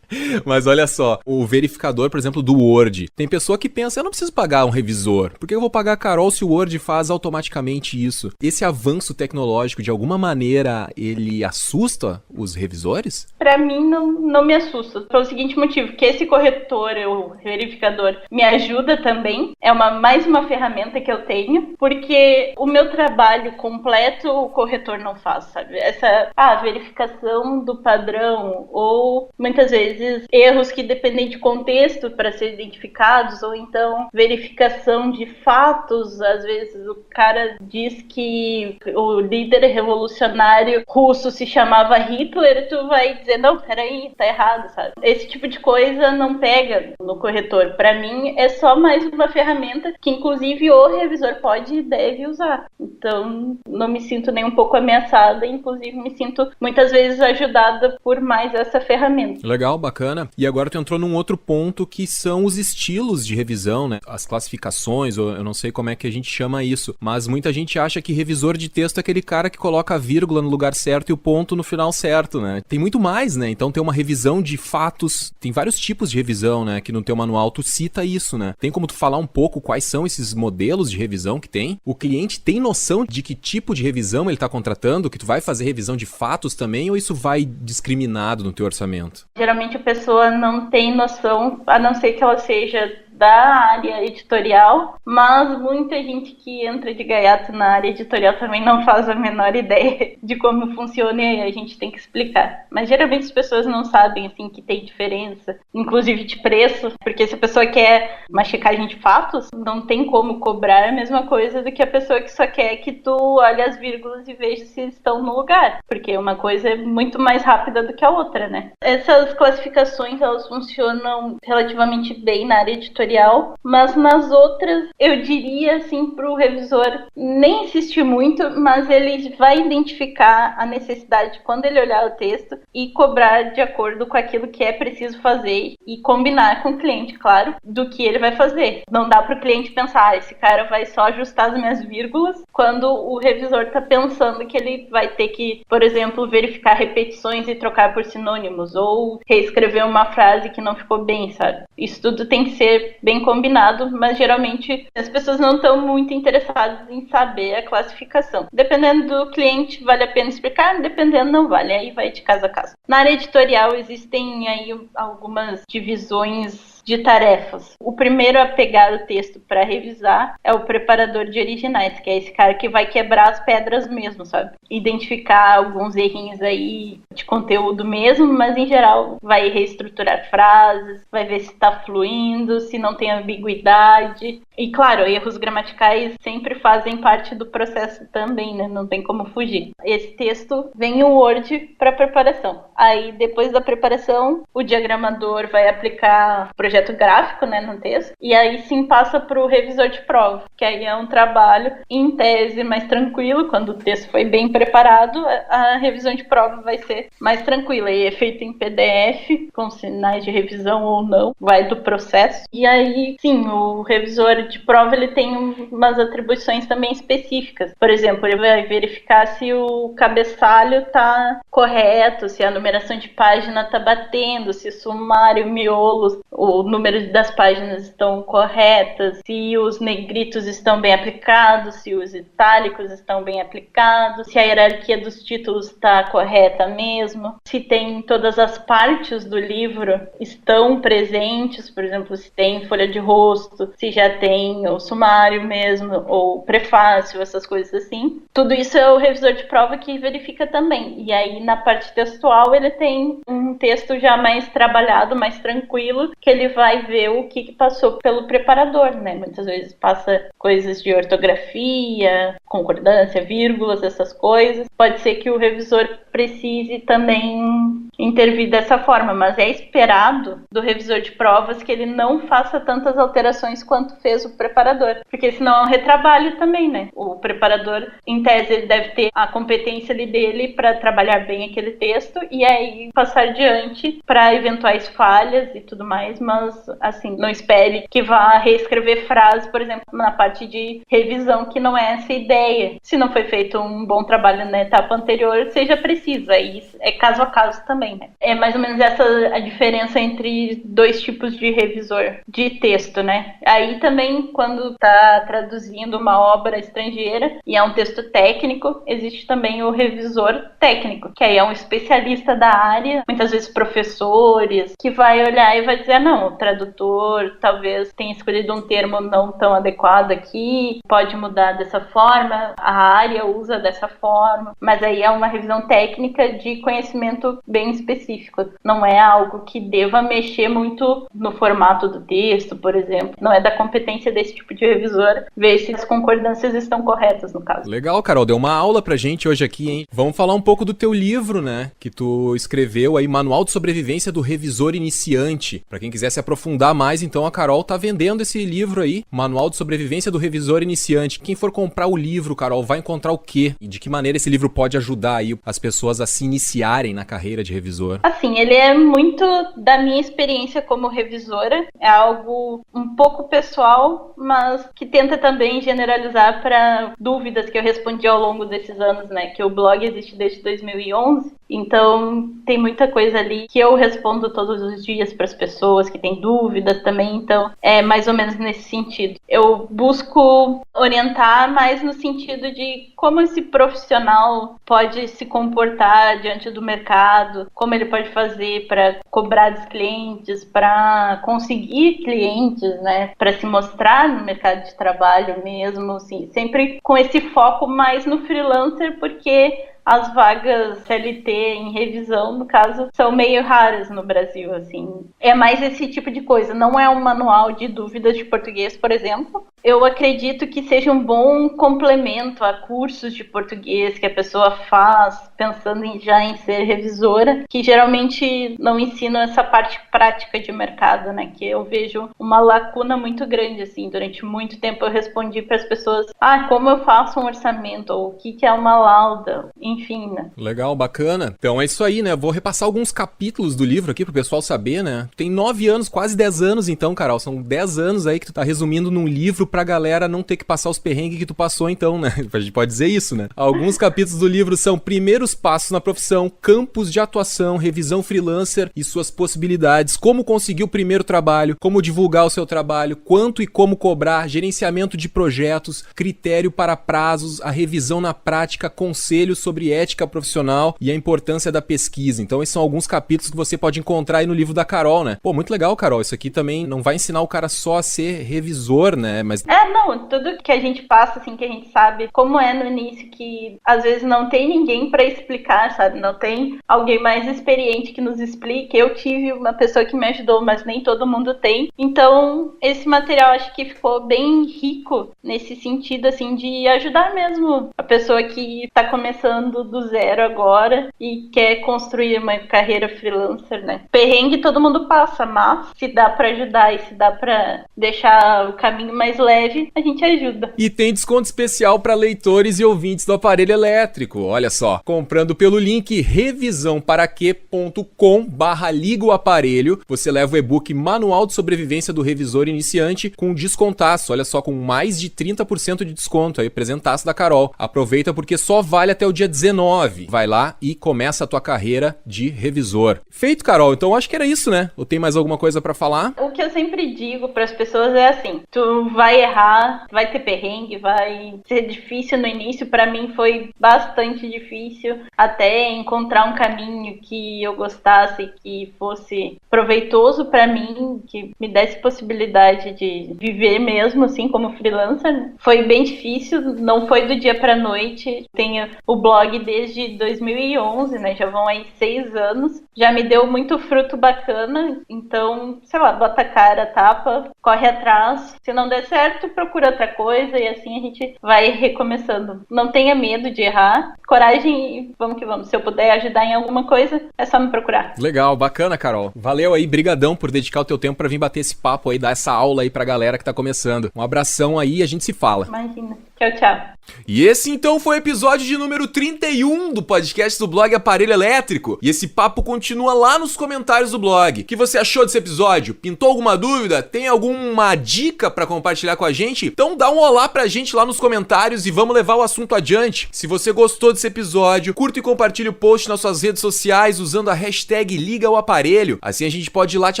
Mas olha só, o verificador, por exemplo, do Word. Tem pessoa que pensa, eu não preciso pagar um revisor. Por que eu vou pagar a Carol se o Word faz automaticamente isso? Esse avanço tecnológico, de alguma maneira, ele assusta os revisores? Pra mim, não me assusta. Pelo seguinte motivo, que esse corretor, o verificador, me ajuda também. É mais uma ferramenta que eu tenho, porque o meu trabalho completo o corretor não faz, sabe? Essa verificação do padrão, ou muitas vezes erros que dependem de contexto para ser identificados, ou então verificação de fatos. Às vezes o cara diz que o líder revolucionário russo se chamava Hitler, tu vai dizer, não, peraí, tá errado, sabe? Esse tipo de coisa não pega no corretor. Para mim é só mais uma ferramenta que inclusive o revisor pode e deve usar. Então não me sinto nem um pouco ameaçada, inclusive me sinto muitas vezes ajudada por mais essa ferramenta. Legal, bacana. E agora tu entrou num outro ponto que são os estilos de revisão, né? As classificações, ou eu não sei como é que a gente chama isso, mas muita gente acha que revisor de texto é aquele cara que coloca a vírgula no lugar certo e o ponto no final certo, né? Tem muito mais, né? Então tem uma revisão de fatos, tem vários tipos de revisão, né? Que no teu manual tu cita isso, né? Tem como tu falar um pouco quais são esses modelos de revisão que tem? O cliente tem noção de que tipo de revisão ele tá contratando? Que tu vai fazer revisão de fatos também, ou isso vai discriminado no teu orçamento? Geralmente a pessoa não tem noção, a não ser que ela seja da área editorial, mas muita gente que entra de gaiato na área editorial também não faz a menor ideia de como funciona e a gente tem que explicar. Mas geralmente as pessoas não sabem, assim, que tem diferença, inclusive de preço, porque se a pessoa quer uma checagem de fatos, não tem como cobrar a mesma coisa do que a pessoa que só quer que tu olhe as vírgulas e veja se estão no lugar, porque uma coisa é muito mais rápida do que a outra, né? Essas classificações, elas funcionam relativamente bem na área editorial, editorial, mas nas outras eu diria assim para o revisor nem insistir muito, mas ele vai identificar a necessidade quando ele olhar o texto e cobrar de acordo com aquilo que é preciso fazer e combinar com o cliente, claro, do que ele vai fazer. Não dá para o cliente pensar, esse cara vai só ajustar as minhas vírgulas, quando o revisor está pensando que ele vai ter que, por exemplo, verificar repetições e trocar por sinônimos, ou reescrever uma frase que não ficou bem, sabe? Isso tudo tem que ser bem combinado, mas geralmente as pessoas não estão muito interessadas em saber a classificação. Dependendo do cliente, vale a pena explicar, dependendo não vale, aí vai de caso a caso. Na área editorial existem aí algumas divisões de tarefas. O primeiro a pegar o texto para revisar é o preparador de originais, que é esse cara que vai quebrar as pedras mesmo, sabe? Identificar alguns errinhos aí de conteúdo mesmo, mas em geral vai reestruturar frases, vai ver se está fluindo, se não tem ambiguidade. E claro, erros gramaticais sempre fazem parte do processo também, né? Não tem como fugir. Esse texto vem em Word para preparação. Aí depois da preparação, o diagramador vai aplicar projeto gráfico, né, no texto, e aí sim passa para o revisor de prova, que aí é um trabalho em tese mais tranquilo. Quando o texto foi bem preparado, a revisão de prova vai ser mais tranquila, e é feito em PDF, com sinais de revisão ou não, vai do processo. E aí sim, o revisor de prova ele tem umas atribuições também específicas. Por exemplo, ele vai verificar se o cabeçalho está correto, se a numeração de página está batendo, se sumário, miolos, o número das páginas estão corretas, se os negritos estão bem aplicados, se os itálicos estão bem aplicados, se a hierarquia dos títulos está correta mesmo, se tem todas as partes do livro estão presentes, por exemplo, se tem folha de rosto, se já tem o sumário mesmo, ou prefácio, essas coisas assim. Tudo isso é o revisor de prova que verifica também. E aí, na parte textual, ele tem um texto já mais trabalhado, mais tranquilo, que ele vai ver o que passou pelo preparador, né? Muitas vezes passa coisas de ortografia, concordância, vírgulas, essas coisas. Pode ser que o revisor precise também intervir dessa forma, mas é esperado do revisor de provas que ele não faça tantas alterações quanto fez o preparador, porque senão é um retrabalho também, né? O preparador, em tese, ele deve ter a competência ali dele para trabalhar bem aquele texto e aí passar adiante para eventuais falhas e tudo mais, mas assim, não espere que vá reescrever frases, por exemplo, na parte de revisão, que não é essa ideia. Se não foi feito um bom trabalho na etapa anterior, seja preciso, aí é caso a caso também, né? É mais ou menos essa a diferença entre dois tipos de revisor de texto, né? Aí também, quando está traduzindo uma obra estrangeira e é um texto técnico, existe também o revisor técnico, que aí é um especialista da área, muitas vezes professores, que vai olhar e vai dizer, não, o tradutor talvez tenha escolhido um termo não tão adequado aqui, pode mudar dessa forma, a área usa dessa forma, mas aí é uma revisão técnica de conhecimento bem específico. Não é algo que deva mexer muito no formato do texto, por exemplo. Não é da competência desse tipo de revisor ver se as concordâncias estão corretas, no caso. Legal, Carol. Deu uma aula pra gente hoje aqui, hein? Vamos falar um pouco do teu livro, né? Que tu escreveu aí, Manual de Sobrevivência do Revisor Iniciante. Pra quem quiser se aprofundar mais, então a Carol tá vendendo esse livro aí, Manual de Sobrevivência do Revisor Iniciante. Quem for comprar o livro, Carol, vai encontrar o quê? E de que maneira esse livro pode ajudar aí as pessoas a se iniciarem na carreira de revisor? Assim, ele é muito da minha experiência como revisora. É algo um pouco pessoal, mas que tenta também generalizar para dúvidas que eu respondi ao longo desses anos, né? Que o blog existe desde 2011. Então, tem muita coisa ali que eu respondo todos os dias para as pessoas que têm dúvidas também. Então, é mais ou menos nesse sentido. Eu busco orientar mais no sentido de como esse profissional pode se comportar diante do mercado, como ele pode fazer para cobrar dos clientes, para conseguir clientes, né? Para se mostrar no mercado de trabalho mesmo, assim, sempre com esse foco mais no freelancer, porque as vagas CLT em revisão, no caso, são meio raras no Brasil, assim. É mais esse tipo de coisa. Não é um manual de dúvidas de português, por exemplo. eu acredito que seja um bom complemento a cursos de português que a pessoa faz pensando já em ser revisora, que geralmente não ensinam essa parte prática de mercado, né? Que eu vejo uma lacuna muito grande, assim. Durante muito tempo eu respondi para as pessoas, como eu faço um orçamento, ou o que é uma lauda, enfim, né? Legal, bacana. Então é isso aí, né? Vou repassar alguns capítulos do livro aqui pro pessoal saber, né? Tem 9 anos, quase 10 anos então, Carol. São 10 anos aí que tu tá resumindo num livro pra galera não ter que passar os perrengues que tu passou então, né? A gente pode dizer isso, né? Alguns capítulos do livro são primeiros passos na profissão, campos de atuação, revisão freelancer e suas possibilidades, como conseguir o primeiro trabalho, como divulgar o seu trabalho, quanto e como cobrar, gerenciamento de projetos, critério para prazos, a revisão na prática, conselhos sobre ética profissional e a importância da pesquisa. Então esses são alguns capítulos que você pode encontrar aí no livro da Carol, né? Pô, muito legal, Carol. Isso aqui também não vai ensinar o cara só a ser revisor, né? Mas não, tudo que a gente passa, assim, que a gente sabe como é no início, que às vezes não tem ninguém pra explicar, sabe? Não tem alguém mais experiente que nos explique. Eu tive uma pessoa que me ajudou, mas nem todo mundo tem. Então, esse material acho que ficou bem rico nesse sentido, assim, de ajudar mesmo a pessoa que tá começando do zero agora e quer construir uma carreira freelancer, né? Perrengue todo mundo passa, mas se dá pra ajudar e se dá pra deixar o caminho mais leve, a gente ajuda. E tem desconto especial para leitores e ouvintes do Aparelho Elétrico. Olha só, comprando pelo link revisãoparaquê.com/liga o aparelho, você leva o e-book Manual de Sobrevivência do Revisor Iniciante com descontaço. Olha só, com mais de 30% de desconto aí, presentaço da Carol. Aproveita porque só vale até o dia 19. Vai lá e começa a tua carreira de revisor. Feito, Carol. Então acho que era isso, né? Ou tem mais alguma coisa para falar? O que eu sempre digo para as pessoas é assim, tu vai errar, vai ter perrengue, vai ser difícil no início. Para mim foi bastante difícil até encontrar um caminho que eu gostasse, que fosse proveitoso para mim, que me desse possibilidade de viver mesmo assim como freelancer, né? Foi bem difícil, não foi do dia para noite. Tenho o blog desde 2011, né? Já vão aí 6 anos. Já me deu muito fruto bacana, então, sei lá, bota a cara, tapa, corre atrás. Se não der certo, procura outra coisa e assim a gente vai recomeçando. Não tenha medo de errar, coragem e vamos que vamos. Se eu puder ajudar em alguma coisa, é só me procurar. Legal, bacana, Carol. Valeu aí, brigadão por dedicar o teu tempo pra vir bater esse papo aí, dar essa aula aí pra galera que tá começando. Um abração aí e a gente se fala. Imagina. Tchau, tchau. E esse então foi o episódio de número 31 do podcast do blog Aparelho Elétrico. E esse papo continua lá nos comentários do blog. O que você achou desse episódio? Pintou alguma dúvida? Tem alguma dica pra compartilhar com a gente? Então dá um olá pra gente lá nos comentários e vamos levar o assunto adiante. Se você gostou desse episódio, curta e compartilhe o post nas suas redes sociais usando a hashtag Liga o Aparelho. Assim a gente pode ir lá te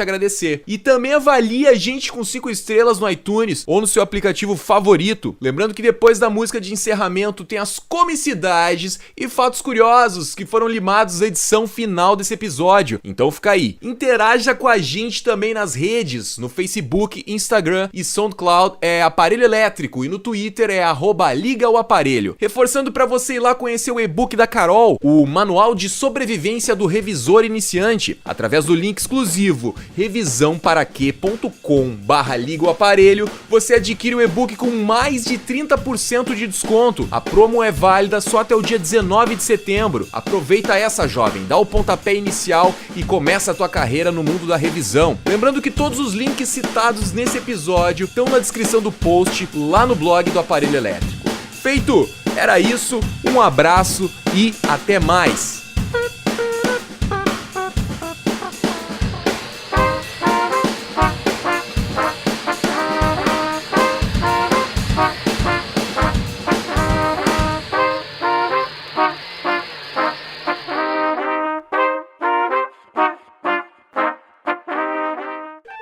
agradecer. E também avalie a gente com 5 estrelas no iTunes ou no seu aplicativo favorito. Lembrando que depois da música de encerramento tem as comicidades e fatos curiosos que foram limados na edição final desse episódio. Então fica aí. Interaja com a gente também nas redes, no Facebook, Instagram e SoundCloud é Aparelho Elétrico e no Twitter é @Liga o Aparelho. Reforçando para você ir lá conhecer o e-book da Carol, o Manual de Sobrevivência do Revisor Iniciante, através do link exclusivo revisãoparaquê.com/Liga o Aparelho, você adquire o e-book com mais de 30% de desconto. A promo é válida só até o dia 19 de setembro. Aproveita essa, jovem, dá o pontapé inicial e começa a tua carreira no mundo da revisão. Lembrando que todos os links citados nesse episódio estão na descrição do post lá no blog do Aparelho Elétrico. Feito! Era isso, um abraço e até mais!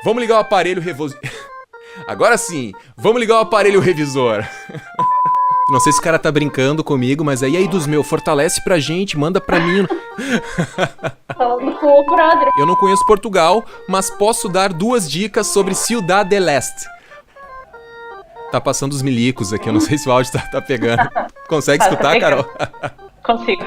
Vamos ligar o aparelho revisor. Agora sim, vamos ligar o aparelho revisor. Não sei se o cara tá brincando comigo, mas aí dos meus, fortalece pra gente, manda pra mim. Falando com o brother. Eu não conheço Portugal, mas posso dar 2 dicas sobre Ciudad del Este. Tá passando os milicos aqui, eu não sei se o áudio tá pegando. Consegue escutar, tá Carol? Consigo.